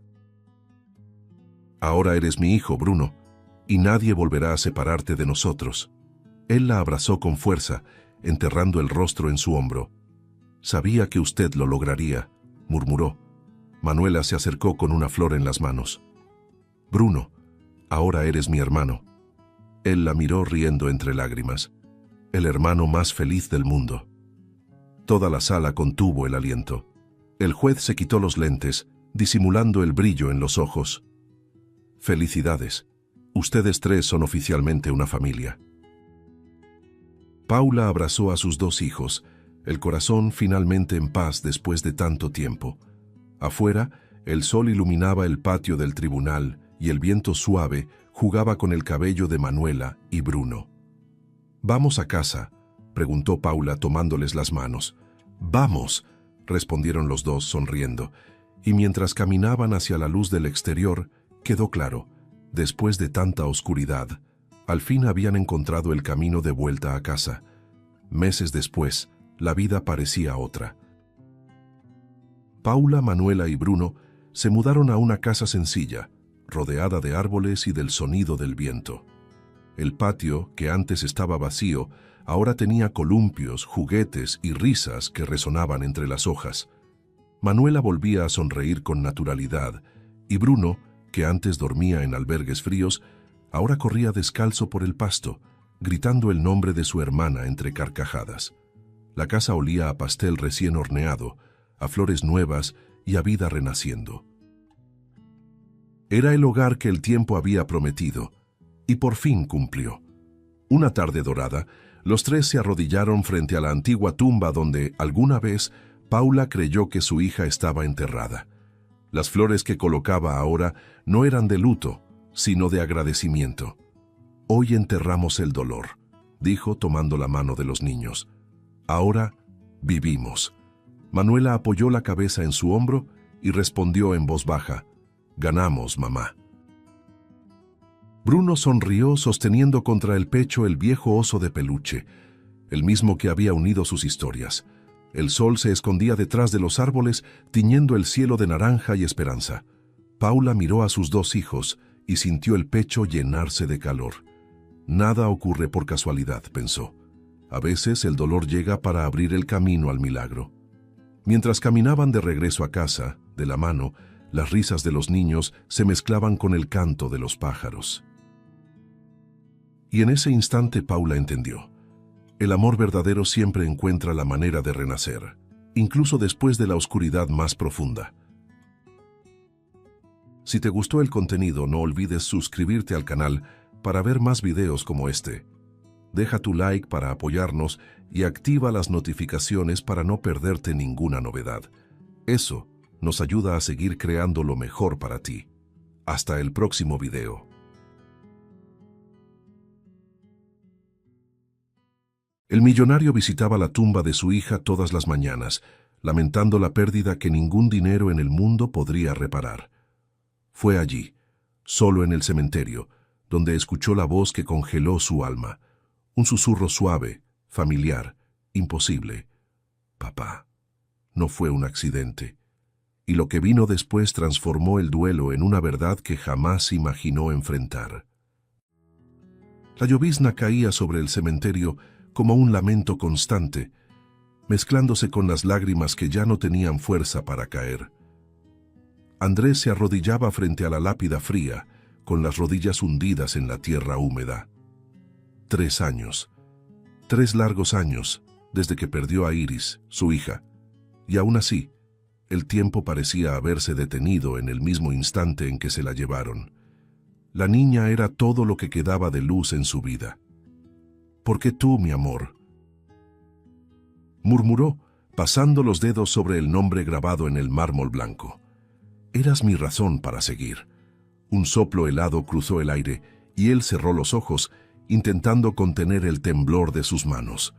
«Ahora eres mi hijo, Bruno, y nadie volverá a separarte de nosotros». Él la abrazó con fuerza, enterrando el rostro en su hombro. «Sabía que usted lo lograría», murmuró. Manuela se acercó con una flor en las manos. «Bruno, ahora eres mi hermano». Él la miró riendo entre lágrimas. «El hermano más feliz del mundo». Toda la sala contuvo el aliento. El juez se quitó los lentes, disimulando el brillo en los ojos. «Felicidades. Ustedes tres son oficialmente una familia». Paula abrazó a sus dos hijos, el corazón finalmente en paz después de tanto tiempo. Afuera, el sol iluminaba el patio del tribunal y el viento suave jugaba con el cabello de Manuela y Bruno. «¿Vamos a casa?», preguntó Paula tomándoles las manos. «Vamos», respondieron los dos sonriendo, y mientras caminaban hacia la luz del exterior, quedó claro, después de tanta oscuridad, al fin habían encontrado el camino de vuelta a casa. Meses después, la vida parecía otra. Paula, Manuela y Bruno se mudaron a una casa sencilla, rodeada de árboles y del sonido del viento. El patio, que antes estaba vacío, ahora tenía columpios, juguetes y risas que resonaban entre las hojas. Manuela volvía a sonreír con naturalidad, y Bruno, que antes dormía en albergues fríos, ahora corría descalzo por el pasto, gritando el nombre de su hermana entre carcajadas. La casa olía a pastel recién horneado, a flores nuevas y a vida renaciendo. Era el hogar que el tiempo había prometido, y por fin cumplió. Una tarde dorada, los tres se arrodillaron frente a la antigua tumba donde, alguna vez, Paula creyó que su hija estaba enterrada. Las flores que colocaba ahora no eran de luto, sino de agradecimiento. «Hoy enterramos el dolor», dijo tomando la mano de los niños. «Ahora vivimos». Manuela apoyó la cabeza en su hombro y respondió en voz baja: «Ganamos, mamá». Bruno sonrió sosteniendo contra el pecho el viejo oso de peluche, el mismo que había unido sus historias. El sol se escondía detrás de los árboles, tiñendo el cielo de naranja y esperanza. Paula miró a sus dos hijos y sintió el pecho llenarse de calor. Nada ocurre por casualidad, pensó. A veces el dolor llega para abrir el camino al milagro. Mientras caminaban de regreso a casa, de la mano, las risas de los niños se mezclaban con el canto de los pájaros. Y en ese instante Paula entendió. El amor verdadero siempre encuentra la manera de renacer, incluso después de la oscuridad más profunda. Si te gustó el contenido, no olvides suscribirte al canal para ver más videos como este. Deja tu like para apoyarnos y activa las notificaciones para no perderte ninguna novedad. Eso nos ayuda a seguir creando lo mejor para ti. Hasta el próximo video. El millonario visitaba la tumba de su hija todas las mañanas, lamentando la pérdida que ningún dinero en el mundo podría reparar. Fue allí, solo en el cementerio, donde escuchó la voz que congeló su alma. Un susurro suave, familiar, imposible. Papá, no fue un accidente. Y lo que vino después transformó el duelo en una verdad que jamás imaginó enfrentar. La llovizna caía sobre el cementerio como un lamento constante, mezclándose con las lágrimas que ya no tenían fuerza para caer. Andrés se arrodillaba frente a la lápida fría, con las rodillas hundidas en la tierra húmeda. 3 años. 3 largos años, desde que perdió a Iris, su hija. Y aún así, el tiempo parecía haberse detenido en el mismo instante en que se la llevaron. La niña era todo lo que quedaba de luz en su vida. «¿Por qué tú, mi amor?», murmuró, pasando los dedos sobre el nombre grabado en el mármol blanco. «Eras mi razón para seguir». Un soplo helado cruzó el aire y él cerró los ojos, intentando contener el temblor de sus manos.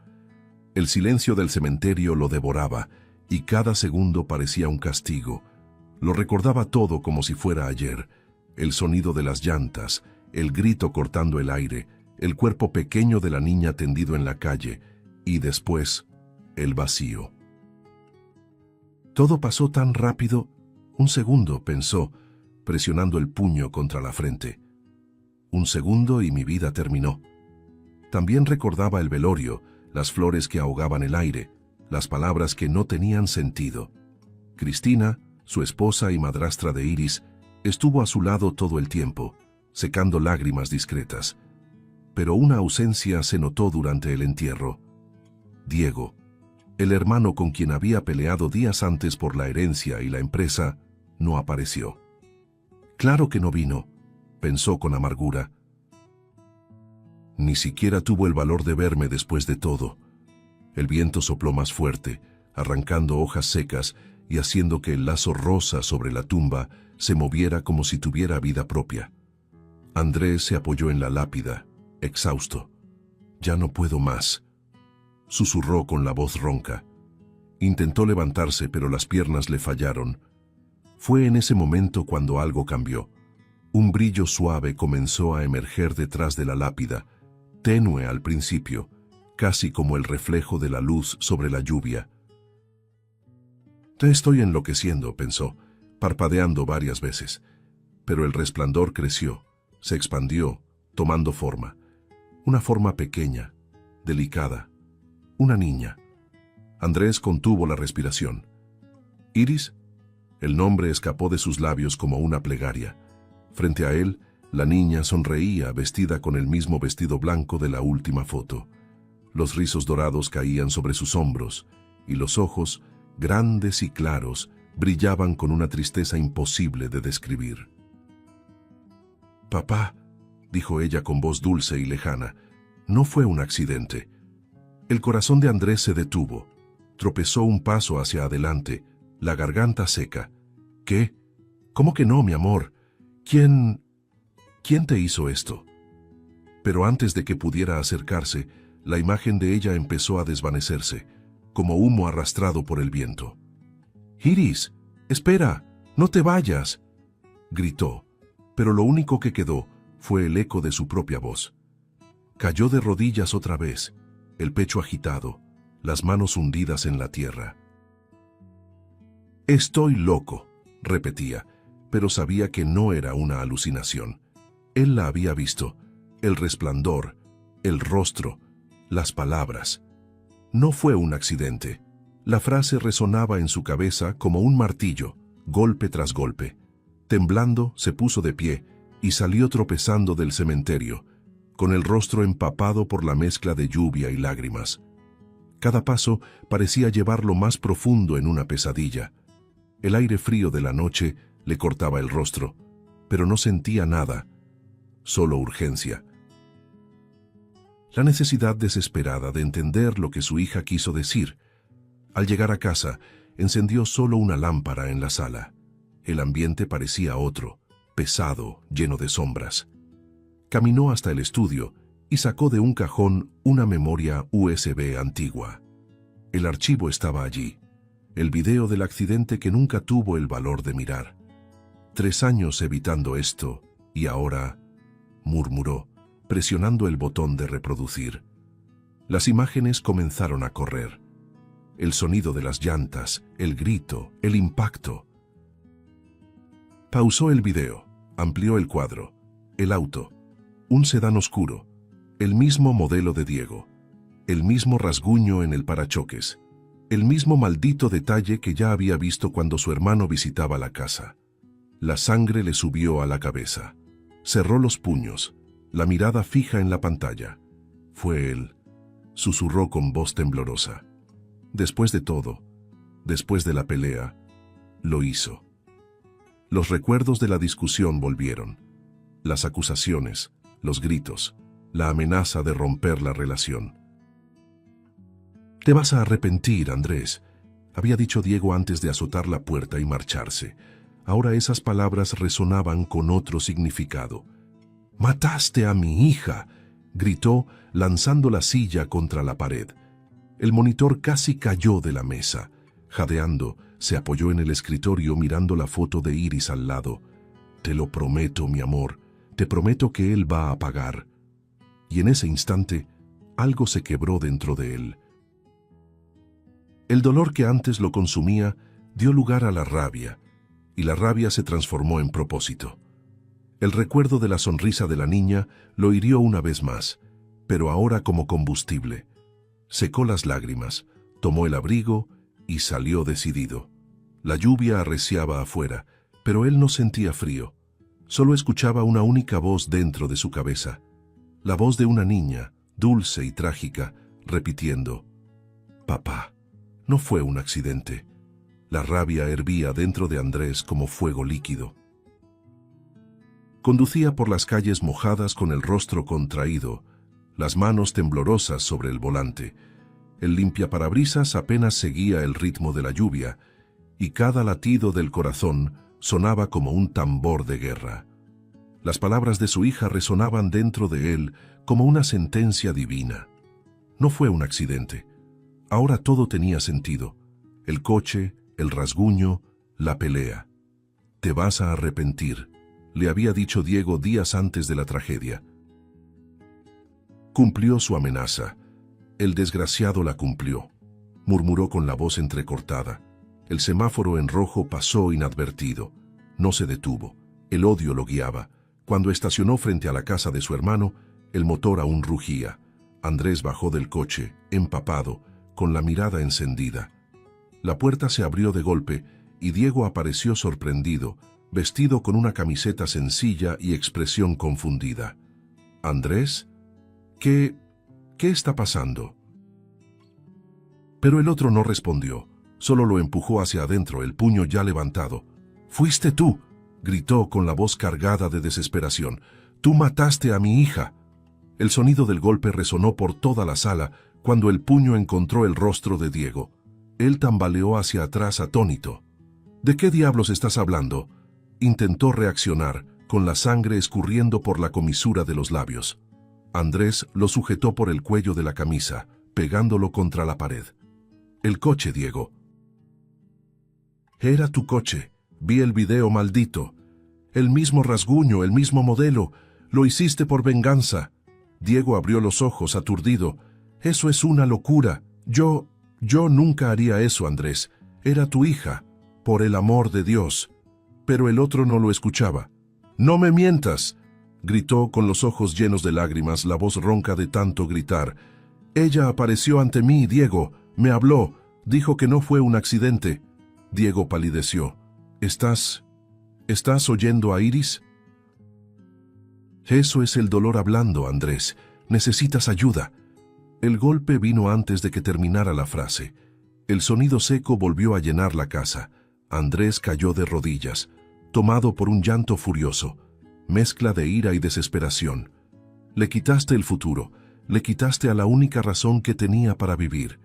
El silencio del cementerio lo devoraba y cada segundo parecía un castigo. Lo recordaba todo como si fuera ayer: el sonido de las llantas, el grito cortando el aire, el cuerpo pequeño de la niña tendido en la calle y después el vacío. Todo pasó tan rápido. 1 segundo, pensó, presionando el puño contra la frente. 1 segundo y mi vida terminó. También recordaba el velorio, las flores que ahogaban el aire, las palabras que no tenían sentido. Cristina, su esposa y madrastra de Iris, estuvo a su lado todo el tiempo, secando lágrimas discretas. Pero una ausencia se notó durante el entierro. Diego, el hermano con quien había peleado días antes por la herencia y la empresa, no apareció. Claro que no vino, pensó con amargura. Ni siquiera tuvo el valor de verme después de todo. El viento sopló más fuerte, arrancando hojas secas y haciendo que el lazo rosa sobre la tumba se moviera como si tuviera vida propia. Andrés se apoyó en la lápida, exhausto. «Ya no puedo más», susurró con la voz ronca. Intentó levantarse, pero las piernas le fallaron. Fue en ese momento cuando algo cambió. Un brillo suave comenzó a emerger detrás de la lápida, tenue al principio, casi como el reflejo de la luz sobre la lluvia. «Te estoy enloqueciendo», pensó, parpadeando varias veces. Pero el resplandor creció, se expandió, tomando forma. Una forma pequeña, delicada. Una niña. Andrés contuvo la respiración. «¿Iris?». El nombre escapó de sus labios como una plegaria. Frente a él, la niña sonreía, vestida con el mismo vestido blanco de la última foto. Los rizos dorados caían sobre sus hombros, y los ojos, grandes y claros, brillaban con una tristeza imposible de describir. «Papá», dijo ella con voz dulce y lejana, «no fue un accidente». El corazón de Andrés se detuvo. Tropezó un paso hacia adelante, la garganta seca. «¿Qué? ¿Cómo que no, mi amor? ¿Quién te hizo esto?». Pero antes de que pudiera acercarse, la imagen de ella empezó a desvanecerse, como humo arrastrado por el viento. «Iris, espera, no te vayas», gritó, pero lo único que quedó fue el eco de su propia voz. Cayó de rodillas otra vez, el pecho agitado, las manos hundidas en la tierra. «Estoy loco», repetía, pero sabía que no era una alucinación. Él la había visto, el resplandor, el rostro, las palabras. No fue un accidente. La frase resonaba en su cabeza como un martillo, golpe tras golpe. Temblando, se puso de pie y salió tropezando del cementerio, con el rostro empapado por la mezcla de lluvia y lágrimas. Cada paso parecía llevarlo más profundo en una pesadilla. El aire frío de la noche le cortaba el rostro, pero no sentía nada, solo urgencia. La necesidad desesperada de entender lo que su hija quiso decir. Al llegar a casa, encendió solo una lámpara en la sala. El ambiente parecía otro, pesado, lleno de sombras. Caminó hasta el estudio y sacó de un cajón una memoria USB antigua. El archivo estaba allí, el video del accidente que nunca tuvo el valor de mirar. 3 años evitando esto, y ahora, murmuró, presionando el botón de reproducir. Las imágenes comenzaron a correr. El sonido de las llantas, el grito, el impacto. Pausó el video, amplió el cuadro, el auto, un sedán oscuro, el mismo modelo de Diego, el mismo rasguño en el parachoques, el mismo maldito detalle que ya había visto cuando su hermano visitaba la casa. La sangre le subió a la cabeza. Cerró los puños, la mirada fija en la pantalla. Fue él, susurró con voz temblorosa. Después de todo, después de la pelea, lo hizo. Los recuerdos de la discusión volvieron. Las acusaciones, los gritos, la amenaza de romper la relación. «Te vas a arrepentir, Andrés», había dicho Diego antes de azotar la puerta y marcharse. Ahora esas palabras resonaban con otro significado. «¡Mataste a mi hija!», gritó, lanzando la silla contra la pared. El monitor casi cayó de la mesa. Jadeando, se apoyó en el escritorio mirando la foto de Iris al lado. «Te lo prometo, mi amor, te prometo que él va a pagar». Y en ese instante, algo se quebró dentro de él. El dolor que antes lo consumía dio lugar a la rabia, y la rabia se transformó en propósito. El recuerdo de la sonrisa de la niña lo hirió una vez más, pero ahora como combustible. Secó las lágrimas, tomó el abrigo y salió decidido. La lluvia arreciaba afuera, pero él no sentía frío. Solo escuchaba una única voz dentro de su cabeza. La voz de una niña, dulce y trágica, repitiendo: «Papá, no fue un accidente». La rabia hervía dentro de Andrés como fuego líquido. Conducía por las calles mojadas con el rostro contraído, las manos temblorosas sobre el volante. El limpiaparabrisas apenas seguía el ritmo de la lluvia, y cada latido del corazón sonaba como un tambor de guerra. Las palabras de su hija resonaban dentro de él como una sentencia divina. No fue un accidente. Ahora todo tenía sentido. El coche, el rasguño, la pelea. «Te vas a arrepentir», le había dicho Diego días antes de la tragedia. Cumplió su amenaza. El desgraciado la cumplió, murmuró con la voz entrecortada. El semáforo en rojo pasó inadvertido. No se detuvo. El odio lo guiaba. Cuando estacionó frente a la casa de su hermano, el motor aún rugía. Andrés bajó del coche, empapado, con la mirada encendida. La puerta se abrió de golpe y Diego apareció sorprendido, vestido con una camiseta sencilla y expresión confundida. «¿Andrés? ¿Qué está pasando?». Pero el otro no respondió, solo lo empujó hacia adentro, el puño ya levantado. «¡Fuiste tú!», gritó con la voz cargada de desesperación. «¡Tú mataste a mi hija!». El sonido del golpe resonó por toda la sala cuando el puño encontró el rostro de Diego. Él tambaleó hacia atrás atónito. «¿De qué diablos estás hablando?». Intentó reaccionar, con la sangre escurriendo por la comisura de los labios. Andrés lo sujetó por el cuello de la camisa, pegándolo contra la pared. «El coche, Diego». «Era tu coche. Vi el video, maldito. El mismo rasguño, el mismo modelo. Lo hiciste por venganza. Diego abrió los ojos aturdido. Eso es una locura. Yo nunca haría eso, Andrés. Era tu hija, por el amor de Dios. Pero el otro no lo escuchaba. «No me mientas», gritó con los ojos llenos de lágrimas, la voz ronca de tanto gritar. «Ella apareció ante mí, Diego. Me habló. Dijo que no fue un accidente». Diego palideció. ¿Estás oyendo a Iris? Eso es el dolor hablando, Andrés. Necesitas ayuda. El golpe vino antes de que terminara la frase. El sonido seco volvió a llenar la casa. Andrés cayó de rodillas, tomado por un llanto furioso, mezcla de ira y desesperación. Le quitaste el futuro, le quitaste a la única razón que tenía para vivir.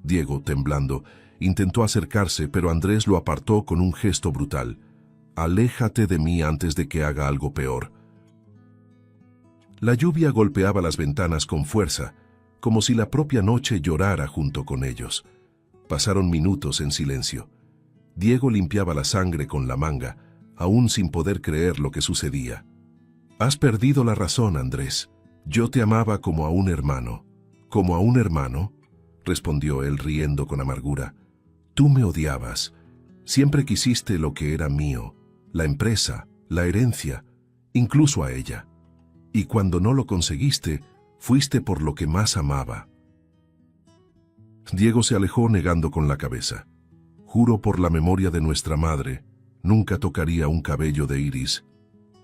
Diego, temblando, intentó acercarse, pero Andrés lo apartó con un gesto brutal. «Aléjate de mí antes de que haga algo peor». La lluvia golpeaba las ventanas con fuerza, como si la propia noche llorara junto con ellos. Pasaron minutos en silencio. Diego limpiaba la sangre con la manga, aún sin poder creer lo que sucedía. «Has perdido la razón, Andrés. Yo te amaba como a un hermano». «¿Como a un hermano?», respondió él riendo con amargura. «Tú me odiabas. Siempre quisiste lo que era mío, la empresa, la herencia, incluso a ella. Y cuando no lo conseguiste, fuiste por lo que más amaba». Diego se alejó negando con la cabeza. «Juro por la memoria de nuestra madre, nunca tocaría un cabello de Iris».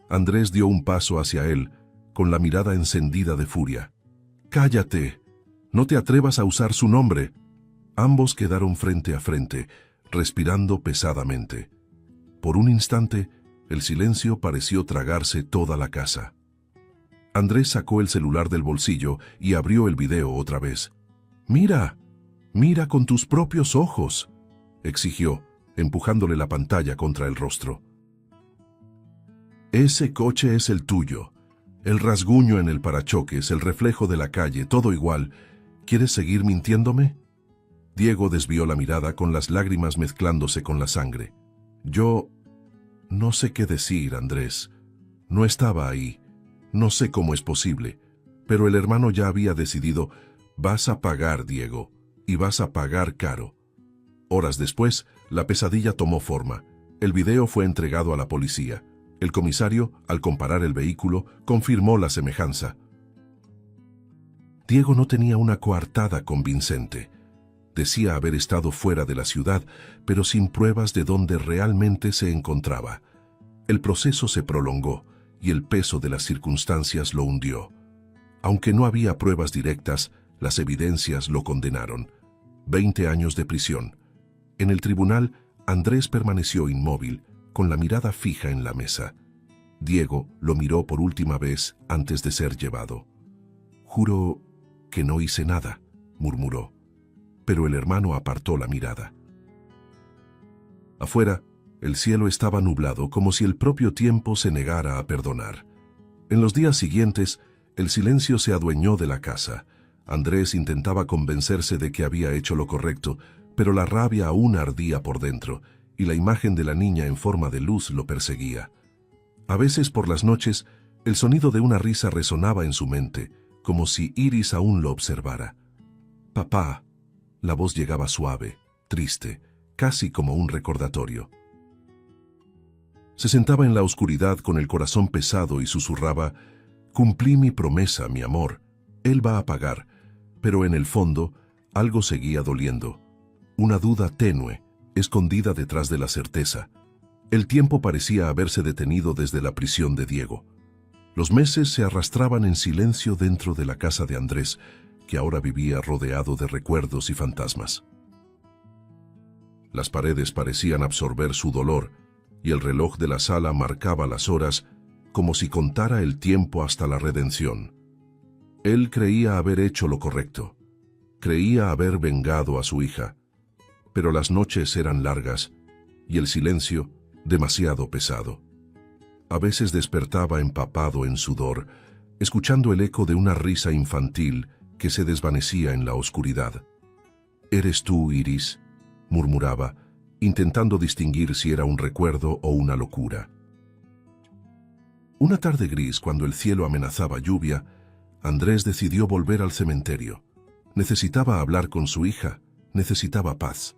Andrés dio un paso hacia él, con la mirada encendida de furia. «Cállate. No te atrevas a usar su nombre». Ambos quedaron frente a frente, respirando pesadamente. Por un instante, el silencio pareció tragarse toda la casa. Andrés sacó el celular del bolsillo y abrió el video otra vez. «Mira, mira con tus propios ojos», exigió, empujándole la pantalla contra el rostro. «Ese coche es el tuyo. El rasguño en el parachoques, el reflejo de la calle, todo igual. ¿Quieres seguir mintiéndome?». Diego desvió la mirada con las lágrimas mezclándose con la sangre. «Yo no sé qué decir, Andrés. No estaba ahí. No sé cómo es posible. Pero el hermano ya había decidido. Vas a pagar, Diego, y vas a pagar caro». Horas después, la pesadilla tomó forma. El video fue entregado a la policía. El comisario, al comparar el vehículo, confirmó la semejanza. Diego no tenía una coartada convincente. Decía haber estado fuera de la ciudad, pero sin pruebas de dónde realmente se encontraba. El proceso se prolongó y el peso de las circunstancias lo hundió. Aunque no había pruebas directas, las evidencias lo condenaron. 20 años de prisión. En el tribunal, Andrés permaneció inmóvil, con la mirada fija en la mesa. Diego lo miró por última vez antes de ser llevado. «Juro que no hice nada», murmuró. Pero el hermano apartó la mirada. Afuera, el cielo estaba nublado, como si el propio tiempo se negara a perdonar. En los días siguientes, el silencio se adueñó de la casa. Andrés intentaba convencerse de que había hecho lo correcto, pero la rabia aún ardía por dentro, y la imagen de la niña en forma de luz lo perseguía. A veces por las noches, el sonido de una risa resonaba en su mente, como si Iris aún lo observara. «Papá». La voz llegaba suave, triste, casi como un recordatorio. Se sentaba en la oscuridad con el corazón pesado y susurraba: «Cumplí mi promesa, mi amor. Él va a pagar». Pero en el fondo, algo seguía doliendo. Una duda tenue, escondida detrás de la certeza. El tiempo parecía haberse detenido desde la prisión de Diego. Los meses se arrastraban en silencio dentro de la casa de Andrés, que ahora vivía rodeado de recuerdos y fantasmas. Las paredes parecían absorber su dolor, y el reloj de la sala marcaba las horas como si contara el tiempo hasta la redención. Él creía haber hecho lo correcto. Creía haber vengado a su hija. Pero las noches eran largas, y el silencio demasiado pesado. A veces despertaba empapado en sudor, escuchando el eco de una risa infantil que se desvanecía en la oscuridad. «¿Eres tú, Iris?», murmuraba, intentando distinguir si era un recuerdo o una locura. Una tarde gris, cuando el cielo amenazaba lluvia, Andrés decidió volver al cementerio. Necesitaba hablar con su hija, necesitaba paz.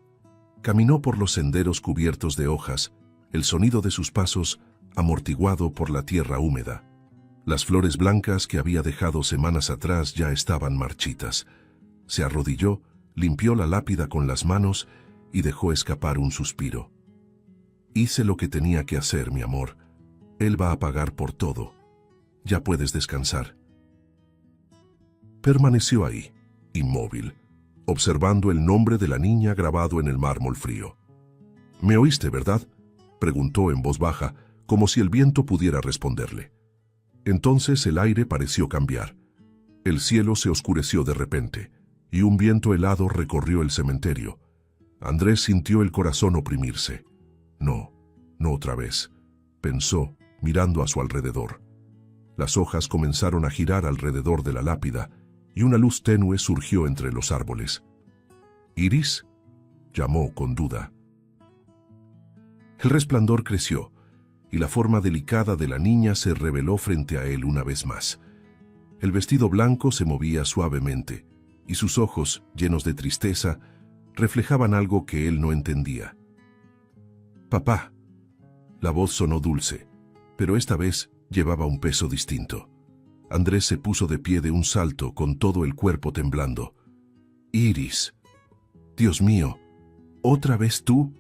Caminó por los senderos cubiertos de hojas, el sonido de sus pasos amortiguado por la tierra húmeda. Las flores blancas que había dejado semanas atrás ya estaban marchitas. Se arrodilló, limpió la lápida con las manos y dejó escapar un suspiro. Hice lo que tenía que hacer, mi amor. Él va a pagar por todo. Ya puedes descansar. Permaneció ahí, inmóvil, observando el nombre de la niña grabado en el mármol frío. «¿Me oíste, verdad?», preguntó en voz baja, como si el viento pudiera responderle. Entonces el aire pareció cambiar. El cielo se oscureció de repente, y un viento helado recorrió el cementerio. Andrés sintió el corazón oprimirse. No otra vez, pensó, mirando a su alrededor. Las hojas comenzaron a girar alrededor de la lápida, y una luz tenue surgió entre los árboles. «¿Iris?», llamó con duda. El resplandor creció, y la forma delicada de la niña se reveló frente a él una vez más. El vestido blanco se movía suavemente, y sus ojos, llenos de tristeza, reflejaban algo que él no entendía. «Papá». La voz sonó dulce, pero esta vez llevaba un peso distinto. Andrés se puso de pie de un salto, con todo el cuerpo temblando. «Iris. Dios mío, ¿otra vez tú?».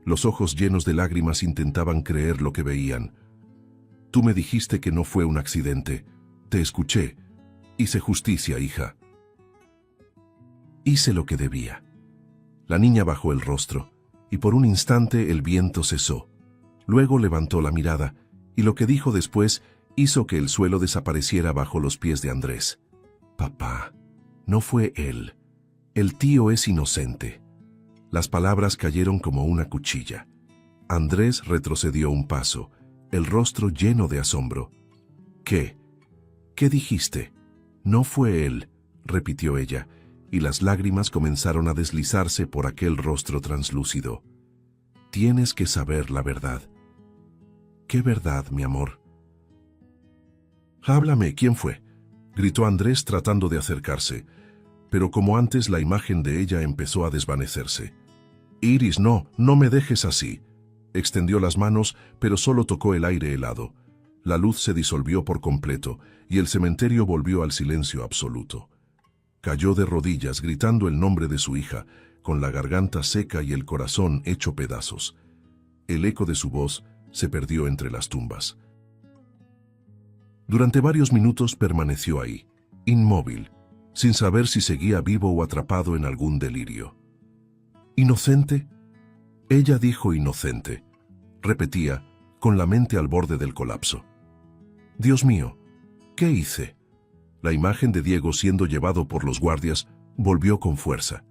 Los ojos llenos de lágrimas intentaban creer lo que veían. «Tú me dijiste que no fue un accidente. Te escuché. Hice justicia, hija». «Hice lo que debía». La niña bajó el rostro, y por un instante el viento cesó. Luego levantó la mirada, y lo que dijo después hizo que el suelo desapareciera bajo los pies de Andrés. «Papá, no fue él. El tío es inocente». Las palabras cayeron como una cuchilla. Andrés retrocedió un paso, el rostro lleno de asombro. «¿Qué? ¿Qué dijiste?». «No fue él», repitió ella, y las lágrimas comenzaron a deslizarse por aquel rostro translúcido. «Tienes que saber la verdad». «¿Qué verdad, mi amor?». «Háblame, ¿quién fue?», gritó Andrés tratando de acercarse, pero como antes la imagen de ella empezó a desvanecerse. «Iris, no me dejes así». Extendió las manos, pero solo tocó el aire helado. La luz se disolvió por completo, y el cementerio volvió al silencio absoluto. Cayó de rodillas gritando el nombre de su hija, con la garganta seca y el corazón hecho pedazos. El eco de su voz se perdió entre las tumbas. Durante varios minutos permaneció ahí, inmóvil, sin saber si seguía vivo o atrapado en algún delirio. «¿Inocente?». Ella dijo inocente. Repetía, con la mente al borde del colapso. «Dios mío, ¿qué hice?». La imagen de Diego siendo llevado por los guardias volvió con fuerza.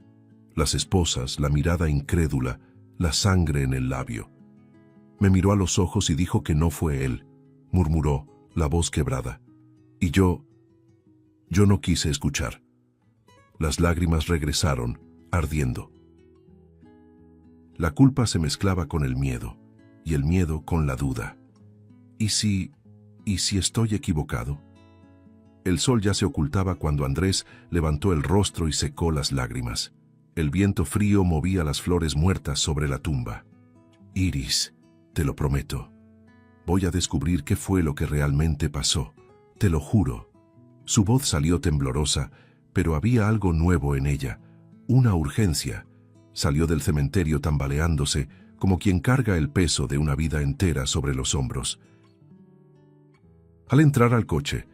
Las esposas, la mirada incrédula, la sangre en el labio. Me miró a los ojos y dijo que no fue él, murmuró, la voz quebrada. Y yo no quise escuchar. Las lágrimas regresaron, ardiendo. La culpa se mezclaba con el miedo, y el miedo con la duda. ¿Y si estoy equivocado? El sol ya se ocultaba cuando Andrés levantó el rostro y secó las lágrimas. El viento frío movía las flores muertas sobre la tumba. «Iris, te lo prometo. Voy a descubrir qué fue lo que realmente pasó. Te lo juro». Su voz salió temblorosa, pero había algo nuevo en ella, una urgencia. Salió del cementerio tambaleándose, como quien carga el peso de una vida entera sobre los hombros. Al entrar al coche,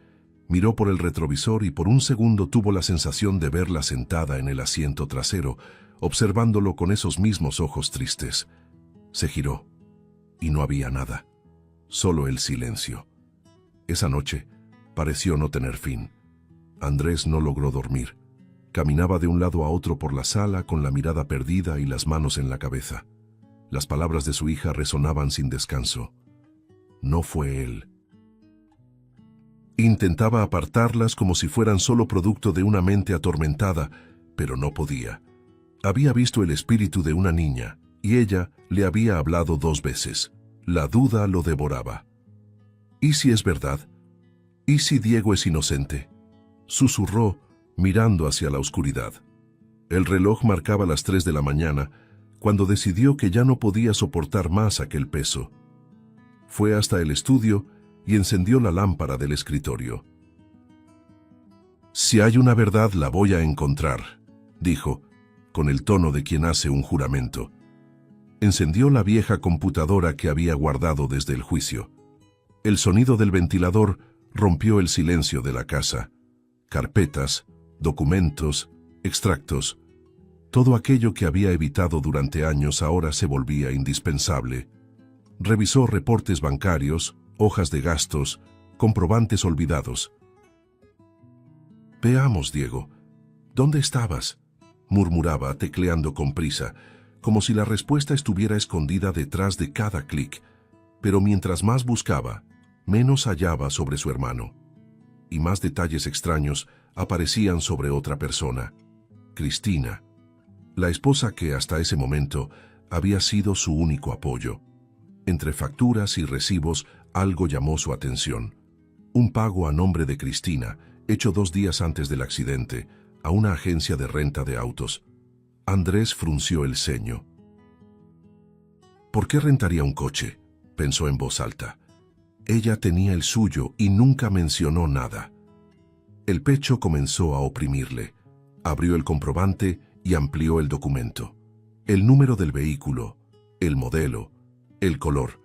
miró por el retrovisor y por un segundo tuvo la sensación de verla sentada en el asiento trasero, observándolo con esos mismos ojos tristes. Se giró, y no había nada, solo el silencio. Esa noche pareció no tener fin. Andrés no logró dormir. Caminaba de un lado a otro por la sala con la mirada perdida y las manos en la cabeza. Las palabras de su hija resonaban sin descanso. No fue él. Intentaba apartarlas como si fueran solo producto de una mente atormentada, pero no podía. Había visto el espíritu de una niña, y ella le había hablado 2 veces. La duda lo devoraba. ¿Y si es verdad? ¿Y si Diego es inocente? Susurró, mirando hacia la oscuridad. El reloj marcaba las 3 de la mañana, cuando decidió que ya no podía soportar más aquel peso. Fue hasta el estudio y encendió la lámpara del escritorio. «Si hay una verdad, la voy a encontrar», dijo, con el tono de quien hace un juramento. Encendió la vieja computadora que había guardado desde el juicio. El sonido del ventilador rompió el silencio de la casa. Carpetas, documentos, extractos. Todo aquello que había evitado durante años ahora se volvía indispensable. Revisó reportes bancarios, hojas de gastos, comprobantes olvidados. «Veamos, Diego, ¿dónde estabas?», murmuraba, tecleando con prisa, como si la respuesta estuviera escondida detrás de cada clic. Pero mientras más buscaba, menos hallaba sobre su hermano. Y más detalles extraños aparecían sobre otra persona, Cristina, la esposa que hasta ese momento había sido su único apoyo. Entre facturas y recibos, algo llamó su atención. Un pago a nombre de Cristina, hecho 2 días antes del accidente, a una agencia de renta de autos. Andrés frunció el ceño. «¿Por qué rentaría un coche?», pensó en voz alta. Ella tenía el suyo y nunca mencionó nada. El pecho comenzó a oprimirle. Abrió el comprobante y amplió el documento. El número del vehículo, el modelo, el color,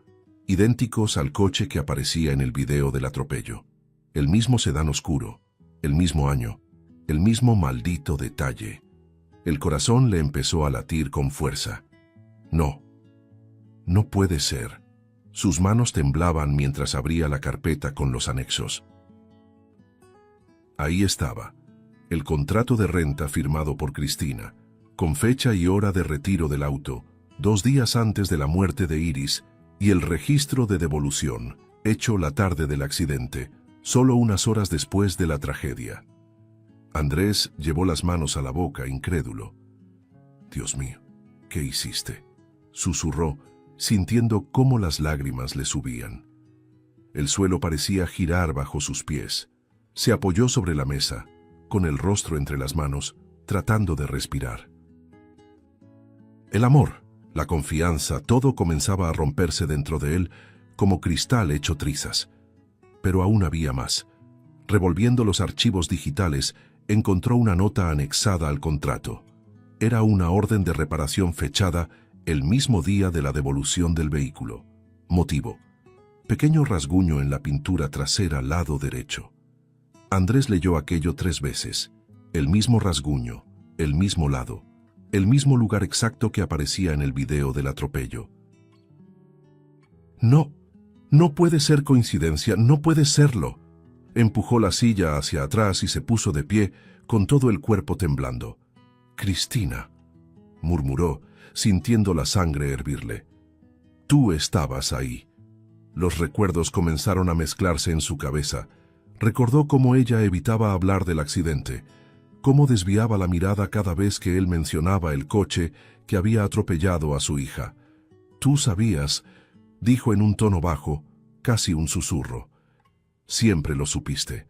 idénticos al coche que aparecía en el video del atropello. El mismo sedán oscuro, el mismo año, el mismo maldito detalle. El corazón le empezó a latir con fuerza. No, no puede ser. Sus manos temblaban mientras abría la carpeta con los anexos. Ahí estaba, el contrato de renta firmado por Cristina, con fecha y hora de retiro del auto, 2 días antes de la muerte de Iris, y el registro de devolución, hecho la tarde del accidente, solo unas horas después de la tragedia. Andrés llevó las manos a la boca, incrédulo. «Dios mío, ¿qué hiciste?», susurró, sintiendo cómo las lágrimas le subían. El suelo parecía girar bajo sus pies. Se apoyó sobre la mesa, con el rostro entre las manos, tratando de respirar. El amor, la confianza, todo comenzaba a romperse dentro de él como cristal hecho trizas. Pero aún había más. Revolviendo los archivos digitales, encontró una nota anexada al contrato. Era una orden de reparación fechada el mismo día de la devolución del vehículo. Motivo: pequeño rasguño en la pintura trasera lado derecho. Andrés leyó aquello 3 veces. El mismo rasguño, el mismo lado, el mismo lugar exacto que aparecía en el video del atropello. «No, no puede ser coincidencia, no puede serlo». Empujó la silla hacia atrás y se puso de pie, con todo el cuerpo temblando. «Cristina», murmuró, sintiendo la sangre hervirle. «Tú estabas ahí». Los recuerdos comenzaron a mezclarse en su cabeza. Recordó cómo ella evitaba hablar del accidente, cómo desviaba la mirada cada vez que él mencionaba el coche que había atropellado a su hija. «Tú sabías», dijo en un tono bajo, casi un susurro. «Siempre lo supiste».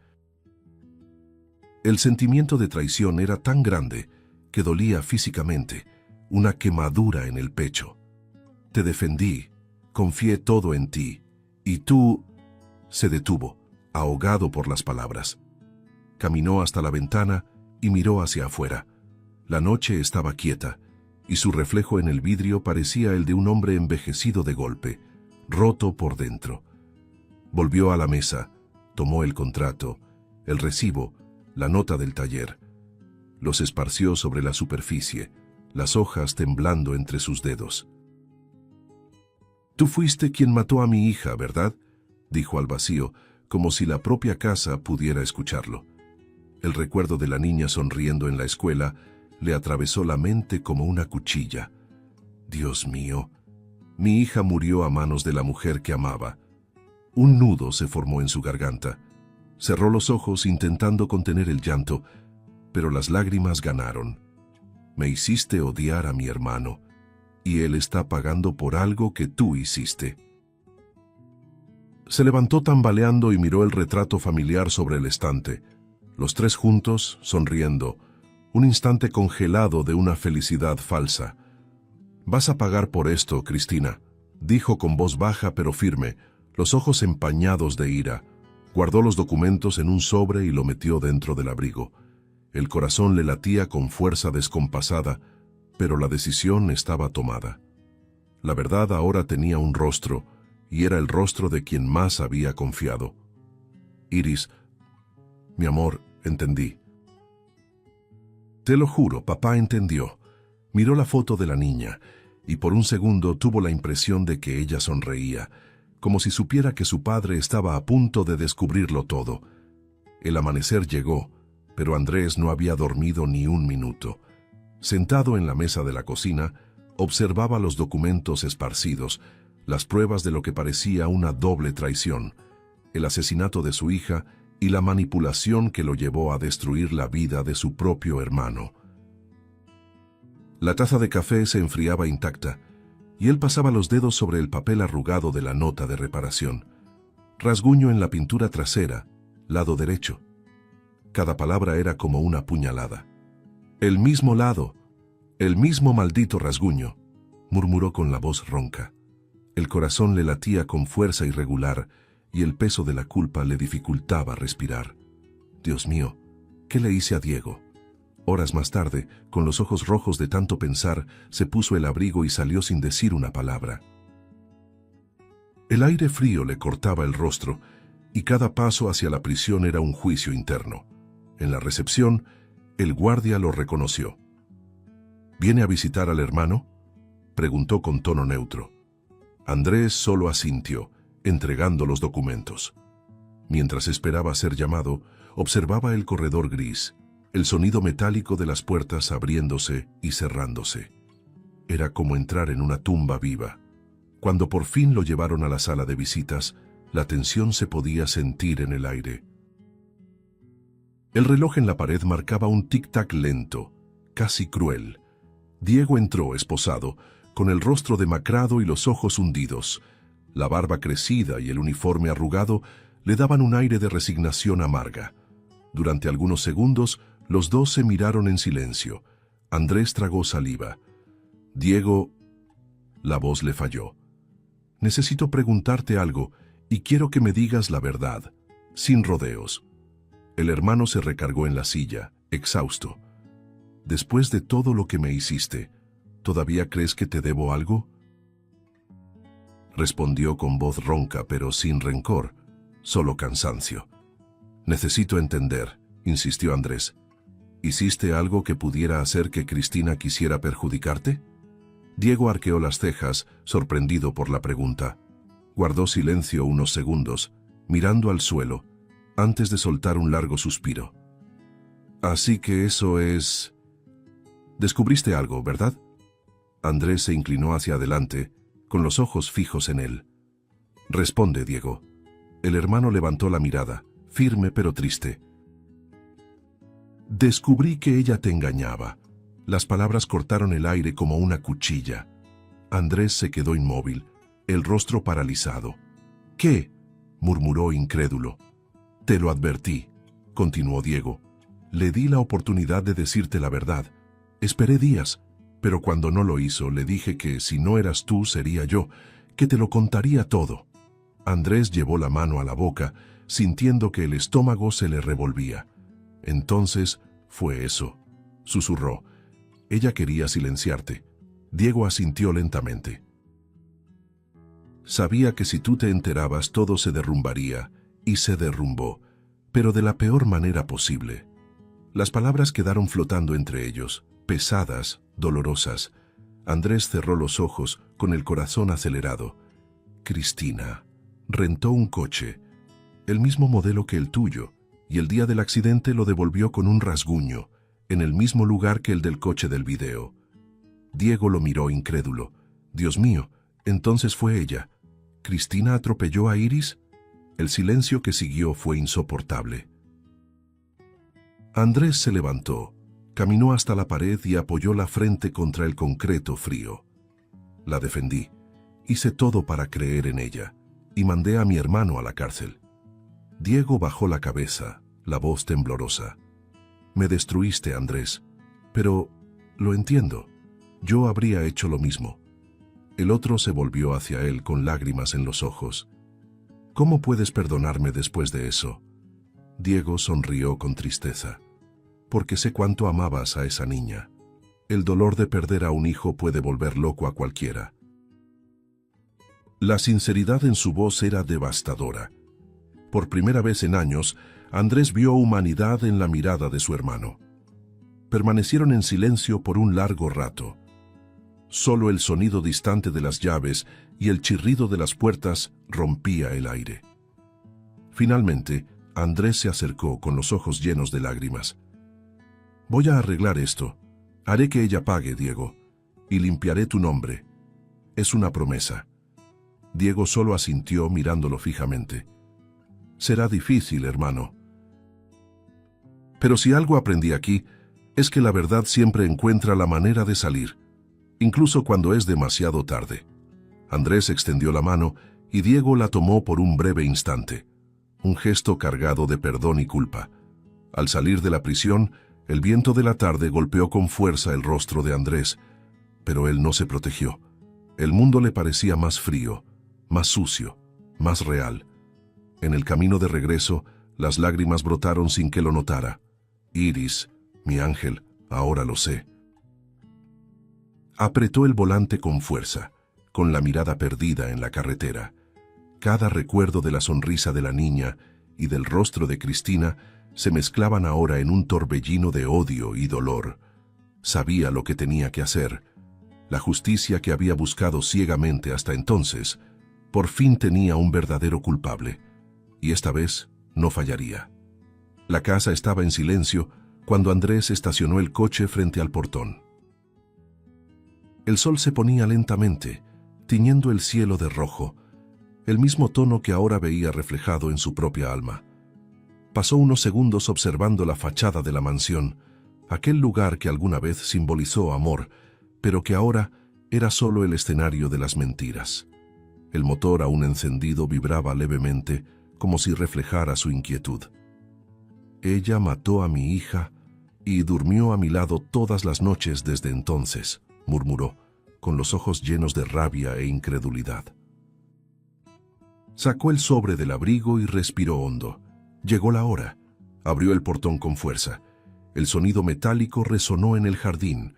El sentimiento de traición era tan grande que dolía físicamente, una quemadura en el pecho. «Te defendí, confié todo en ti, y tú...». Se detuvo, ahogado por las palabras. Caminó hasta la ventana y miró hacia afuera. La noche estaba quieta, y su reflejo en el vidrio parecía el de un hombre envejecido de golpe, roto por dentro. Volvió a la mesa, tomó el contrato, el recibo, la nota del taller. Los esparció sobre la superficie, las hojas temblando entre sus dedos. «Tú fuiste quien mató a mi hija, ¿verdad?», dijo al vacío, como si la propia casa pudiera escucharlo. El recuerdo de la niña sonriendo en la escuela le atravesó la mente como una cuchilla. «Dios mío, mi hija murió a manos de la mujer que amaba». Un nudo se formó en su garganta. Cerró los ojos intentando contener el llanto, pero las lágrimas ganaron. «Me hiciste odiar a mi hermano, y él está pagando por algo que tú hiciste». Se levantó tambaleando y miró el retrato familiar sobre el estante. Los tres juntos, sonriendo, un instante congelado de una felicidad falsa. «Vas a pagar por esto, Cristina», dijo con voz baja pero firme, los ojos empañados de ira. Guardó los documentos en un sobre y lo metió dentro del abrigo. El corazón le latía con fuerza descompasada, pero la decisión estaba tomada. La verdad ahora tenía un rostro, y era el rostro de quien más había confiado. «Iris, mi amor, entendí». «Te lo juro, papá entendió». Miró la foto de la niña, y por un segundo tuvo la impresión de que ella sonreía, como si supiera que su padre estaba a punto de descubrirlo todo. El amanecer llegó, pero Andrés no había dormido ni un minuto. Sentado en la mesa de la cocina, observaba los documentos esparcidos, las pruebas de lo que parecía una doble traición, el asesinato de su hija y la manipulación que lo llevó a destruir la vida de su propio hermano. La taza de café se enfriaba intacta, y él pasaba los dedos sobre el papel arrugado de la nota de reparación. Rasguño en la pintura trasera, lado derecho. Cada palabra era como una puñalada. «El mismo lado, el mismo maldito rasguño», murmuró con la voz ronca. El corazón le latía con fuerza irregular y el peso de la culpa le dificultaba respirar. Dios mío, ¿qué le hice a Diego? Horas más tarde, con los ojos rojos de tanto pensar, se puso el abrigo y salió sin decir una palabra. El aire frío le cortaba el rostro y cada paso hacia la prisión era un juicio interno. En la recepción, el guardia lo reconoció. «¿Viene a visitar al hermano?», preguntó con tono neutro. Andrés solo asintió, entregando los documentos. Mientras esperaba ser llamado, observaba el corredor gris, el sonido metálico de las puertas abriéndose y cerrándose. Era como entrar en una tumba viva. Cuando por fin lo llevaron a la sala de visitas, la tensión se podía sentir en el aire. El reloj en la pared marcaba un tic-tac lento, casi cruel. Diego entró esposado, con el rostro demacrado y los ojos hundidos. La barba crecida y el uniforme arrugado le daban un aire de resignación amarga. Durante algunos segundos, los dos se miraron en silencio. Andrés tragó saliva. «Diego», la voz le falló. «Necesito preguntarte algo y quiero que me digas la verdad, sin rodeos». El hermano se recargó en la silla, exhausto. «Después de todo lo que me hiciste, ¿todavía crees que te debo algo?», respondió con voz ronca pero sin rencor, solo cansancio. «Necesito entender», insistió Andrés. «¿Hiciste algo que pudiera hacer que Cristina quisiera perjudicarte?». Diego arqueó las cejas, sorprendido por la pregunta. Guardó silencio unos segundos, mirando al suelo, antes de soltar un largo suspiro. «Así que eso es... Descubriste algo, ¿verdad?». Andrés se inclinó hacia adelante, con los ojos fijos en él. «Responde, Diego». El hermano levantó la mirada, firme pero triste. «Descubrí que ella te engañaba». Las palabras cortaron el aire como una cuchilla. Andrés se quedó inmóvil, el rostro paralizado. «¿Qué?», murmuró incrédulo. «Te lo advertí», continuó Diego. «Le di la oportunidad de decirte la verdad. Esperé días, pero cuando no lo hizo, le dije que si no eras tú, sería yo, que te lo contaría todo». Andrés llevó la mano a la boca, sintiendo que el estómago se le revolvía. «Entonces, fue eso», susurró. «Ella quería silenciarte». Diego asintió lentamente. «Sabía que si tú te enterabas todo se derrumbaría, y se derrumbó, pero de la peor manera posible». Las palabras quedaron flotando entre ellos, pesadas, dolorosas. Andrés cerró los ojos, con el corazón acelerado. «Cristina rentó un coche, el mismo modelo que el tuyo, y el día del accidente lo devolvió con un rasguño, en el mismo lugar que el del coche del video». Diego lo miró incrédulo. «Dios mío, entonces fue ella. ¿Cristina atropelló a Iris?». El silencio que siguió fue insoportable. Andrés se levantó, caminó hasta la pared y apoyó la frente contra el concreto frío. «La defendí. Hice todo para creer en ella. y mandé a mi hermano a la cárcel. Diego bajó la cabeza, la voz temblorosa. Me destruiste, Andrés, pero lo entiendo. Yo habría hecho lo mismo. El otro se volvió hacia él con lágrimas en los ojos. ¿Cómo puedes perdonarme después de eso? Diego sonrió con tristeza. Porque sé cuánto amabas a esa niña. El dolor de perder a un hijo puede volver loco a cualquiera. La sinceridad en su voz era devastadora. Por primera vez en años, Andrés vio humanidad en la mirada de su hermano. Permanecieron en silencio por un largo rato. Solo el sonido distante de las llaves y el chirrido de las puertas rompía el aire. Finalmente, Andrés se acercó con los ojos llenos de lágrimas. Voy a arreglar esto. Haré que ella pague, Diego, y limpiaré tu nombre. Es una promesa. Diego solo asintió mirándolo fijamente. Será difícil, hermano. Pero si algo aprendí aquí, es que la verdad siempre encuentra la manera de salir, incluso cuando es demasiado tarde. Andrés extendió la mano y Diego la tomó por un breve instante, un gesto cargado de perdón y culpa. Al salir de la prisión, el viento de la tarde golpeó con fuerza el rostro de Andrés, pero él no se protegió. El mundo le parecía más frío, más sucio, más real. En el camino de regreso, las lágrimas brotaron sin que lo notara. Iris, mi ángel, ahora lo sé. Apretó el volante con fuerza, con la mirada perdida en la carretera. Cada recuerdo de la sonrisa de la niña y del rostro de Cristina se mezclaban ahora en un torbellino de odio y dolor. Sabía lo que tenía que hacer. La justicia que había buscado ciegamente hasta entonces, por fin tenía un verdadero culpable, y esta vez no fallaría. La casa estaba en silencio cuando Andrés estacionó el coche frente al portón. El sol se ponía lentamente, tiñendo el cielo de rojo, el mismo tono que ahora veía reflejado en su propia alma. Pasó unos segundos observando la fachada de la mansión, aquel lugar que alguna vez simbolizó amor, pero que ahora era solo el escenario de las mentiras. El motor aún encendido vibraba levemente, como si reflejara su inquietud. Ella mató a mi hija y durmió a mi lado todas las noches desde entonces, murmuró, con los ojos llenos de rabia e incredulidad. Sacó el sobre del abrigo y respiró hondo. Llegó la hora. Abrió el portón con fuerza. El sonido metálico resonó en el jardín.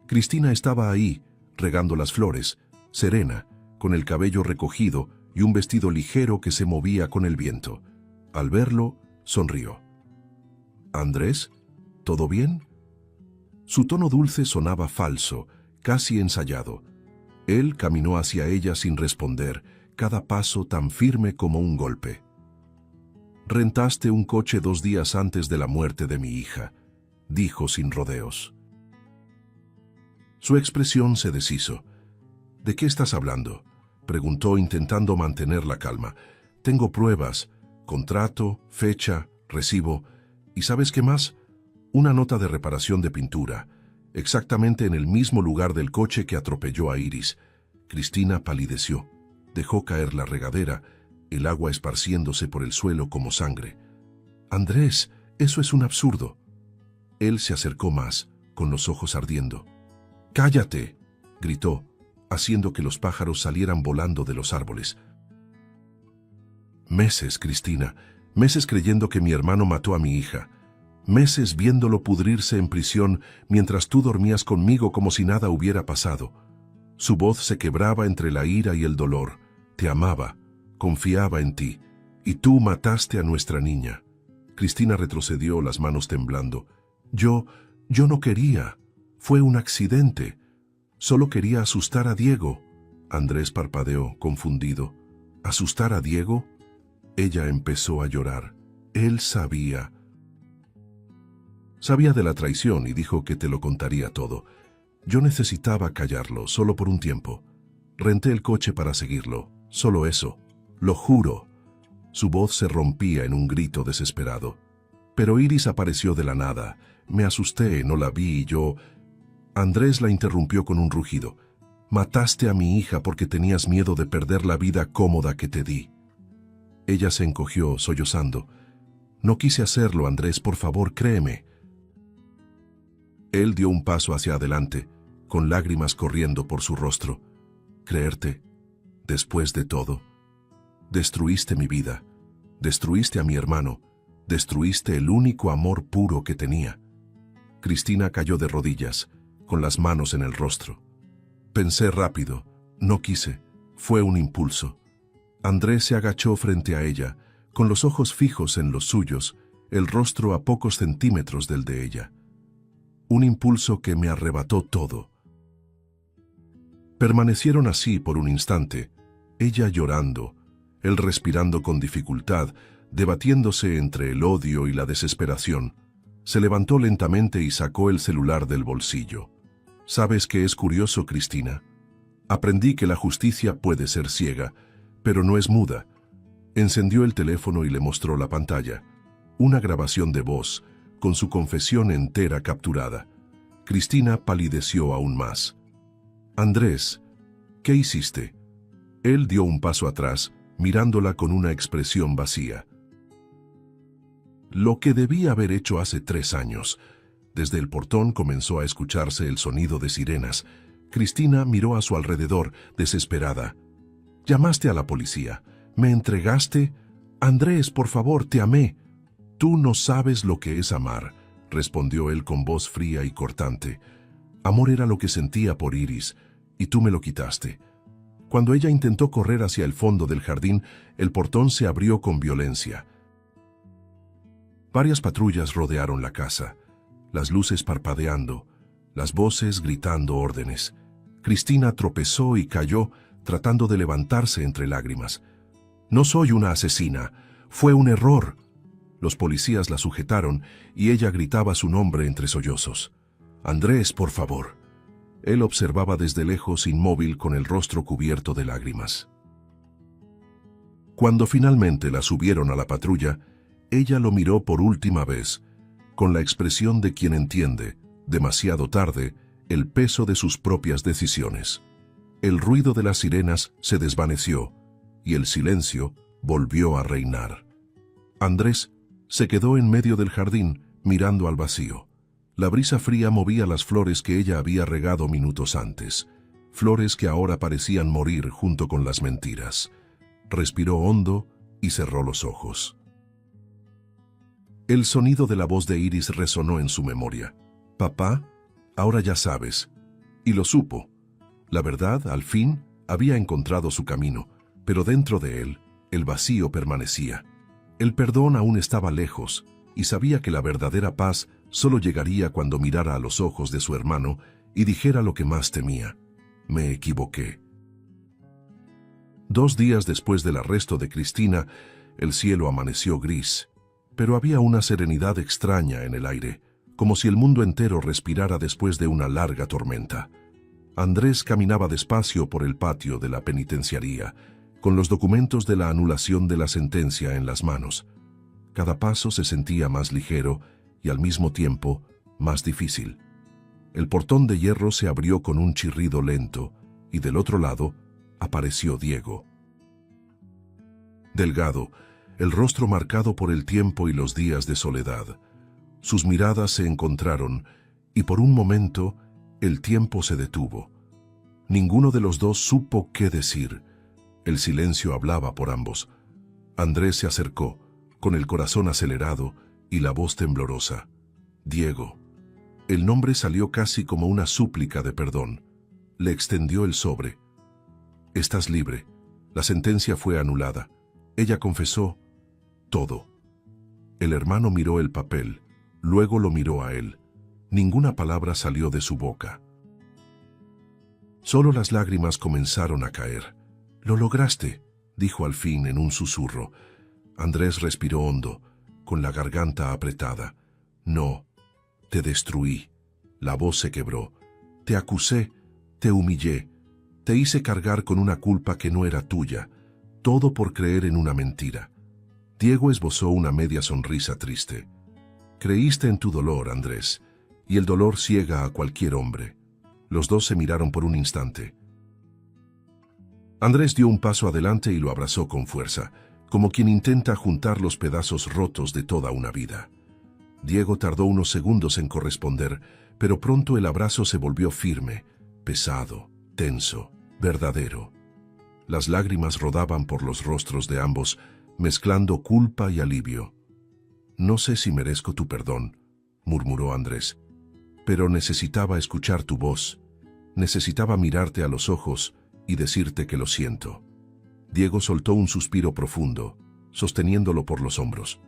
Cristina estaba ahí, regando las flores, serena, con el cabello recogido y un vestido ligero que se movía con el viento. Al verlo, sonrió. «¿Andrés? ¿Todo bien?» Su tono dulce sonaba falso, casi ensayado. Él caminó hacia ella sin responder, cada paso tan firme como un golpe. «Rentaste un coche 2 días antes de la muerte de mi hija», dijo sin rodeos. Su expresión se deshizo. «¿De qué estás hablando?», preguntó intentando mantener la calma. «Tengo pruebas, contrato, fecha, recibo, y ¿sabes qué más? Una nota de reparación de pintura, exactamente en el mismo lugar del coche que atropelló a Iris». Cristina palideció, dejó caer la regadera, el agua esparciéndose por el suelo como sangre. «Andrés, eso es un absurdo». Él se acercó más, con los ojos ardiendo. «¡Cállate!», gritó, haciendo que los pájaros salieran volando de los árboles. Meses, Cristina, meses creyendo que mi hermano mató a mi hija. Meses viéndolo pudrirse en prisión mientras tú dormías conmigo como si nada hubiera pasado. Su voz se quebraba entre la ira y el dolor. Te amaba, confiaba en ti, y tú mataste a nuestra niña. Cristina retrocedió, las manos temblando. Yo no quería. Fue un accidente. Solo quería asustar a Diego». Andrés parpadeó, confundido. ¿Asustar a Diego? Ella empezó a llorar. Él sabía. Sabía de la traición y dijo que te lo contaría todo. Yo necesitaba callarlo, solo por un tiempo. Renté el coche para seguirlo, solo eso. Lo juro. Su voz se rompía en un grito desesperado. Pero Iris apareció de la nada. Me asusté, no la vi y yo... Andrés la interrumpió con un rugido. «Mataste a mi hija porque tenías miedo de perder la vida cómoda que te di». Ella se encogió, sollozando. No quise hacerlo, Andrés, por favor, créeme. Él dio un paso hacia adelante, con lágrimas corriendo por su rostro. Creerte, después de todo. Destruiste mi vida, destruiste a mi hermano, destruiste el único amor puro que tenía. Cristina cayó de rodillas, con las manos en el rostro. Pensé rápido, no quise, fue un impulso. Andrés se agachó frente a ella, con los ojos fijos en los suyos, el rostro a pocos centímetros del de ella. Un impulso que me arrebató todo. Permanecieron así por un instante, ella llorando, él respirando con dificultad, debatiéndose entre el odio y la desesperación. Se levantó lentamente y sacó el celular del bolsillo. ¿Sabes qué es curioso, Cristina? Aprendí que la justicia puede ser ciega, pero no es muda. Encendió el teléfono y le mostró la pantalla. Una grabación de voz, con su confesión entera capturada. Cristina palideció aún más. Andrés, ¿qué hiciste? Él dio un paso atrás, mirándola con una expresión vacía. Lo que debía haber hecho hace 3 años. Desde el portón comenzó a escucharse el sonido de sirenas. Cristina miró a su alrededor, desesperada. Llamaste a la policía. ¿Me entregaste? Andrés, por favor, te amé. Tú no sabes lo que es amar, respondió él con voz fría y cortante. Amor era lo que sentía por Iris, y tú me lo quitaste. Cuando ella intentó correr hacia el fondo del jardín, el portón se abrió con violencia. Varias patrullas rodearon la casa, las luces parpadeando, las voces gritando órdenes. Cristina tropezó y cayó, tratando de levantarse entre lágrimas. No soy una asesina, fue un error. Los policías la sujetaron y ella gritaba su nombre entre sollozos. Andrés, por favor. Él observaba desde lejos, inmóvil, con el rostro cubierto de lágrimas. Cuando finalmente la subieron a la patrulla, ella lo miró por última vez, con la expresión de quien entiende, demasiado tarde, el peso de sus propias decisiones. El ruido de las sirenas se desvaneció y el silencio volvió a reinar. Andrés se quedó en medio del jardín, mirando al vacío. La brisa fría movía las flores que ella había regado minutos antes, flores que ahora parecían morir junto con las mentiras. Respiró hondo y cerró los ojos. El sonido de la voz de Iris resonó en su memoria. «Papá, ahora ya sabes». Y lo supo. La verdad, al fin, había encontrado su camino, pero dentro de él, el vacío permanecía. El perdón aún estaba lejos, y sabía que la verdadera paz solo llegaría cuando mirara a los ojos de su hermano y dijera lo que más temía. Me equivoqué. 2 días después del arresto de Cristina, el cielo amaneció gris, pero había una serenidad extraña en el aire, como si el mundo entero respirara después de una larga tormenta. Andrés caminaba despacio por el patio de la penitenciaría, con los documentos de la anulación de la sentencia en las manos. Cada paso se sentía más ligero y al mismo tiempo más difícil. El portón de hierro se abrió con un chirrido lento y del otro lado apareció Diego. Delgado, el rostro marcado por el tiempo y los días de soledad. Sus miradas se encontraron y por un momento el tiempo se detuvo. Ninguno de los dos supo qué decir. El silencio hablaba por ambos. Andrés se acercó, con el corazón acelerado y la voz temblorosa. Diego. El nombre salió casi como una súplica de perdón. Le extendió el sobre. Estás libre. La sentencia fue anulada. Ella confesó todo. El hermano miró el papel, luego lo miró a él. Ninguna palabra salió de su boca. Solo las lágrimas comenzaron a caer. «Lo lograste», dijo al fin en un susurro. Andrés respiró hondo, con la garganta apretada. «No, te destruí». La voz se quebró. «Te acusé, te humillé, te hice cargar con una culpa que no era tuya, todo por creer en una mentira». Diego esbozó una media sonrisa triste. «Creíste en tu dolor, Andrés, y el dolor ciega a cualquier hombre». Los dos se miraron por un instante. Andrés dio un paso adelante y lo abrazó con fuerza. como quien intenta juntar los pedazos rotos de toda una vida. Diego tardó unos segundos en corresponder, pero pronto el abrazo se volvió firme, pesado, tenso, verdadero. Las lágrimas rodaban por los rostros de ambos, mezclando culpa y alivio. «No sé si merezco tu perdón», murmuró Andrés, «pero necesitaba escuchar tu voz, necesitaba mirarte a los ojos y decirte que lo siento». Diego soltó un suspiro profundo, sosteniéndolo por los hombros.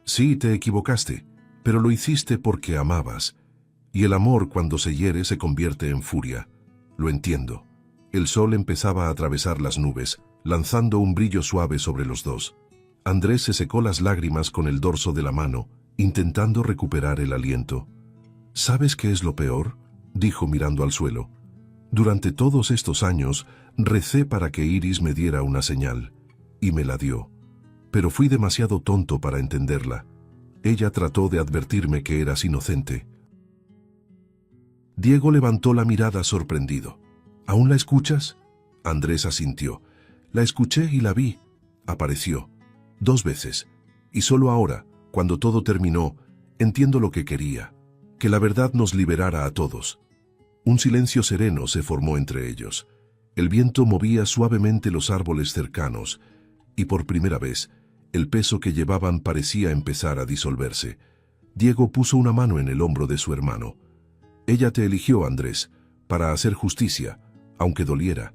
«Sí, te equivocaste, pero lo hiciste porque amabas, y el amor cuando se hiere se convierte en furia. Lo entiendo». El sol empezaba a atravesar las nubes, lanzando un brillo suave sobre los dos. Andrés se secó las lágrimas con el dorso de la mano, intentando recuperar el aliento. «¿Sabes qué es lo peor?», dijo mirando al suelo. «Durante todos estos años recé para que Iris me diera una señal, y me la dio. Pero fui demasiado tonto para entenderla. Ella trató de advertirme que eras inocente». Diego levantó la mirada sorprendido. «¿Aún la escuchas?». Andrés asintió. «La escuché y la vi. Apareció. 2 veces. Y solo ahora, cuando todo terminó, entiendo lo que quería. Que la verdad nos liberara a todos». Un silencio sereno se formó entre ellos. El viento movía suavemente los árboles cercanos, y por primera vez, el peso que llevaban parecía empezar a disolverse. Diego puso una mano en el hombro de su hermano. «Ella te eligió, Andrés, para hacer justicia, aunque doliera.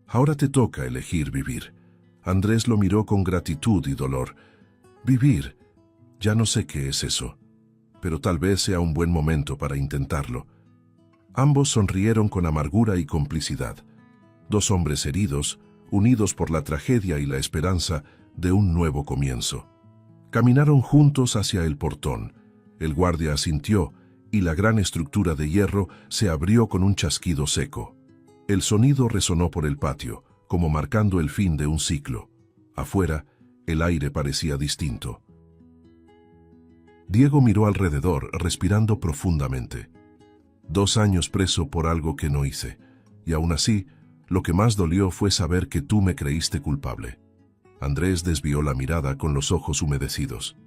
Ahora te toca elegir vivir». Andrés lo miró con gratitud y dolor. «Vivir, ya no sé qué es eso, pero tal vez sea un buen momento para intentarlo». Ambos sonrieron con amargura y complicidad. 2 hombres heridos, unidos por la tragedia y la esperanza de un nuevo comienzo. Caminaron juntos hacia el portón. El guardia asintió, y la gran estructura de hierro se abrió con un chasquido seco. El sonido resonó por el patio, como marcando el fin de un ciclo. Afuera, el aire parecía distinto. Diego miró alrededor, respirando profundamente. 2 años preso por algo que no hice, y aún así, lo que más dolió fue saber que tú me creíste culpable. Andrés desvió la mirada con los ojos humedecidos.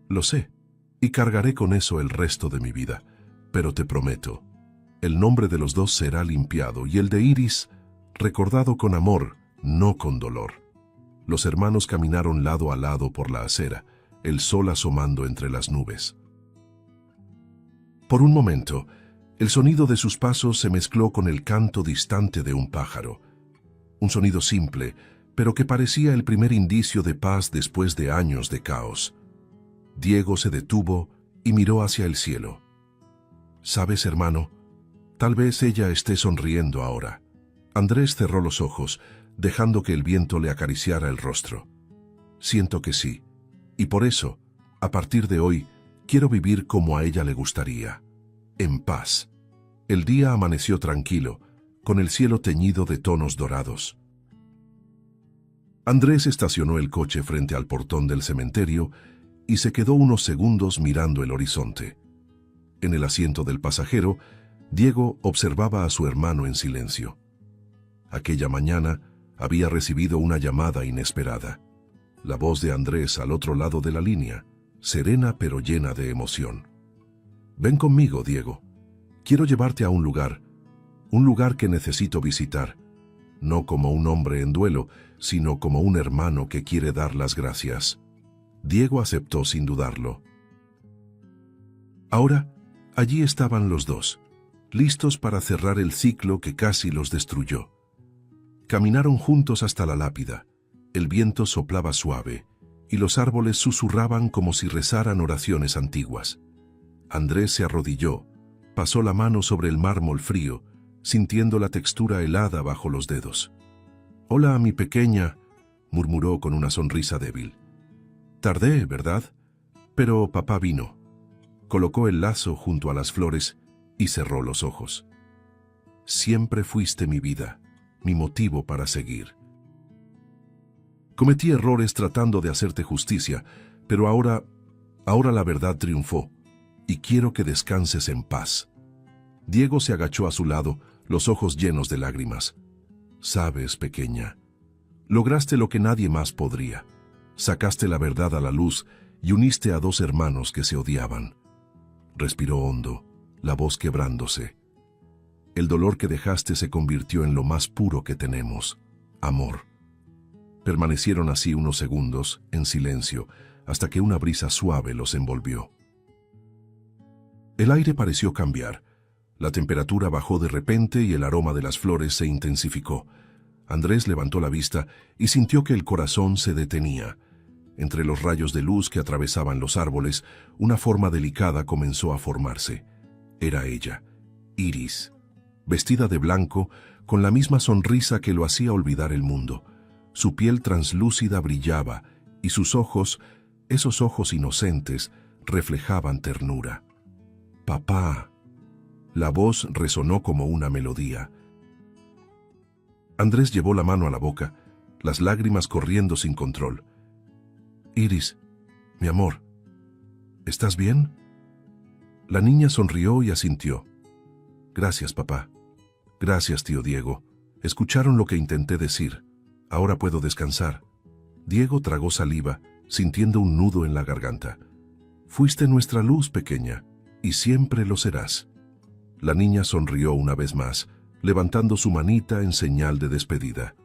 «Lo sé, y cargaré con eso el resto de mi vida, pero te prometo, el nombre de los 2 será limpiado y el de Iris recordado con amor, no con dolor». Los hermanos caminaron lado a lado por la acera, el sol asomando entre las nubes. Por un momento, el sonido de sus pasos se mezcló con el canto distante de un pájaro. Un sonido simple, pero que parecía el primer indicio de paz después de años de caos. Diego se detuvo y miró hacia el cielo. «¿Sabes, hermano? Tal vez ella esté sonriendo ahora». Andrés cerró los ojos, dejando que el viento le acariciara el rostro. «Siento que sí, y por eso, a partir de hoy, quiero vivir como a ella le gustaría, en paz». El día amaneció tranquilo, con el cielo teñido de tonos dorados. Andrés estacionó el coche frente al portón del cementerio y se quedó unos segundos mirando el horizonte. En el asiento del pasajero, Diego observaba a su hermano en silencio. Aquella mañana había recibido una llamada inesperada. La voz de Andrés al otro lado de la línea, serena pero llena de emoción. «Ven conmigo, Diego. Quiero llevarte a un lugar que necesito visitar, no como un hombre en duelo, sino como un hermano que quiere dar las gracias». Diego aceptó sin dudarlo. Ahora, allí estaban los 2, listos para cerrar el ciclo que casi los destruyó. Caminaron juntos hasta la lápida. El viento soplaba suave, y los árboles susurraban como si rezaran oraciones antiguas. Andrés se arrodilló, pasó la mano sobre el mármol frío, sintiendo la textura helada bajo los dedos. «Hola, mi pequeña», murmuró con una sonrisa débil. «Tardé, ¿verdad? Pero papá vino». Colocó el lazo junto a las flores y cerró los ojos. «Siempre fuiste mi vida, mi motivo para seguir. Cometí errores tratando de hacerte justicia, pero ahora la verdad triunfó, y quiero que descanses en paz». Diego se agachó a su lado, los ojos llenos de lágrimas. «Sabes, pequeña, Lograste lo que nadie más podría. Sacaste la verdad a la luz y uniste a dos hermanos que se odiaban. Respiró hondo, la voz quebrándose. El dolor que dejaste se convirtió en lo más puro que tenemos, amor. Permanecieron así unos segundos, en silencio, hasta que una brisa suave los envolvió. El aire pareció cambiar. La temperatura bajó de repente y el aroma de las flores se intensificó. Andrés levantó la vista y sintió que el corazón se detenía. Entre los rayos de luz que atravesaban los árboles, una forma delicada comenzó a formarse. Era ella, Iris, vestida de blanco, con la misma sonrisa que lo hacía olvidar el mundo. Su piel translúcida brillaba y sus ojos, esos ojos inocentes, reflejaban ternura. «Papá». La voz resonó como una melodía. Andrés llevó la mano a la boca, las lágrimas corriendo sin control. «Iris, mi amor, ¿estás bien?». La niña sonrió y asintió. «Gracias, papá. Gracias, tío Diego. Escucharon lo que intenté decir. Ahora puedo descansar». Diego tragó saliva, sintiendo un nudo en la garganta. «Fuiste nuestra luz, pequeña, y siempre lo serás». La niña sonrió una vez más, levantando su manita en señal de despedida.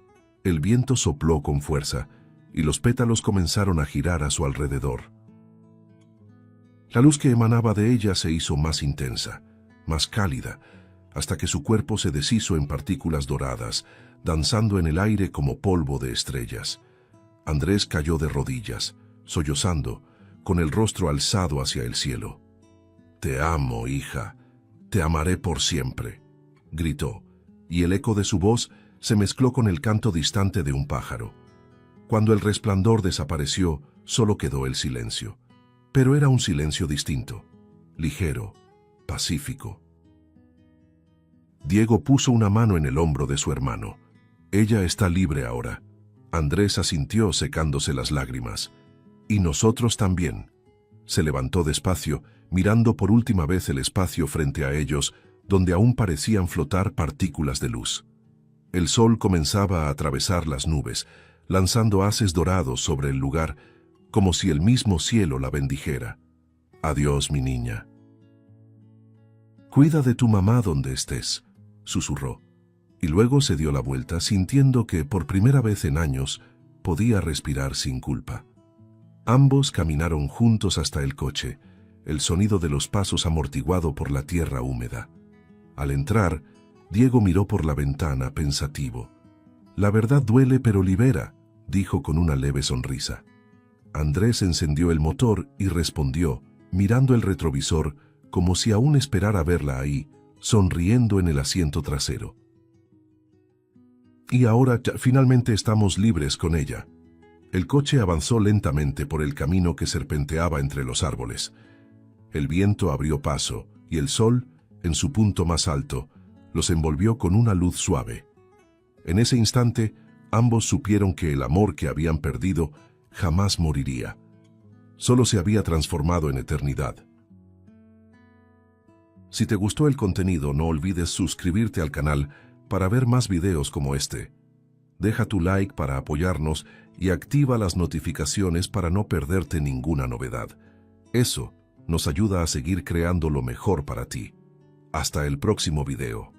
El viento sopló con fuerza, y los pétalos comenzaron a girar a su alrededor. La luz que emanaba de ella se hizo más intensa, más cálida, hasta que su cuerpo se deshizo en partículas doradas, danzando en el aire como polvo de estrellas. Andrés cayó de rodillas, sollozando, con el rostro alzado hacia el cielo. «Te amo, hija, te amaré por siempre», gritó, y el eco de su voz se mezcló con el canto distante de un pájaro. Cuando el resplandor desapareció, solo quedó el silencio. Pero era un silencio distinto, ligero, pacífico. Diego puso una mano en el hombro de su hermano. «Ella está libre ahora». Andrés asintió secándose las lágrimas. «Y nosotros también». Se levantó despacio, mirando por última vez el espacio frente a ellos, donde aún parecían flotar partículas de luz. El sol comenzaba a atravesar las nubes, lanzando haces dorados sobre el lugar, como si el mismo cielo la bendijera. «Adiós, mi niña». «Cuida de tu mamá donde estés», susurró, y luego se dio la vuelta sintiendo que, por primera vez en años, podía respirar sin culpa. Ambos caminaron juntos hasta el coche, el sonido de los pasos amortiguado por la tierra húmeda. Al entrar, Diego miró por la ventana pensativo. «La verdad duele pero libera», dijo con una leve sonrisa. Andrés encendió el motor y respondió, mirando el retrovisor como si aún esperara verla ahí, sonriendo en el asiento trasero. «Y ahora finalmente estamos libres con ella». El coche avanzó lentamente por el camino que serpenteaba entre los árboles. El viento abrió paso y el sol, en su punto más alto, los envolvió con una luz suave. En ese instante, ambos supieron que el amor que habían perdido jamás moriría. Solo se había transformado en eternidad. Si te gustó el contenido, no olvides suscribirte al canal para ver más videos como este. Deja tu like para apoyarnos y activa las notificaciones para no perderte ninguna novedad. Eso nos ayuda a seguir creando lo mejor para ti. Hasta el próximo video.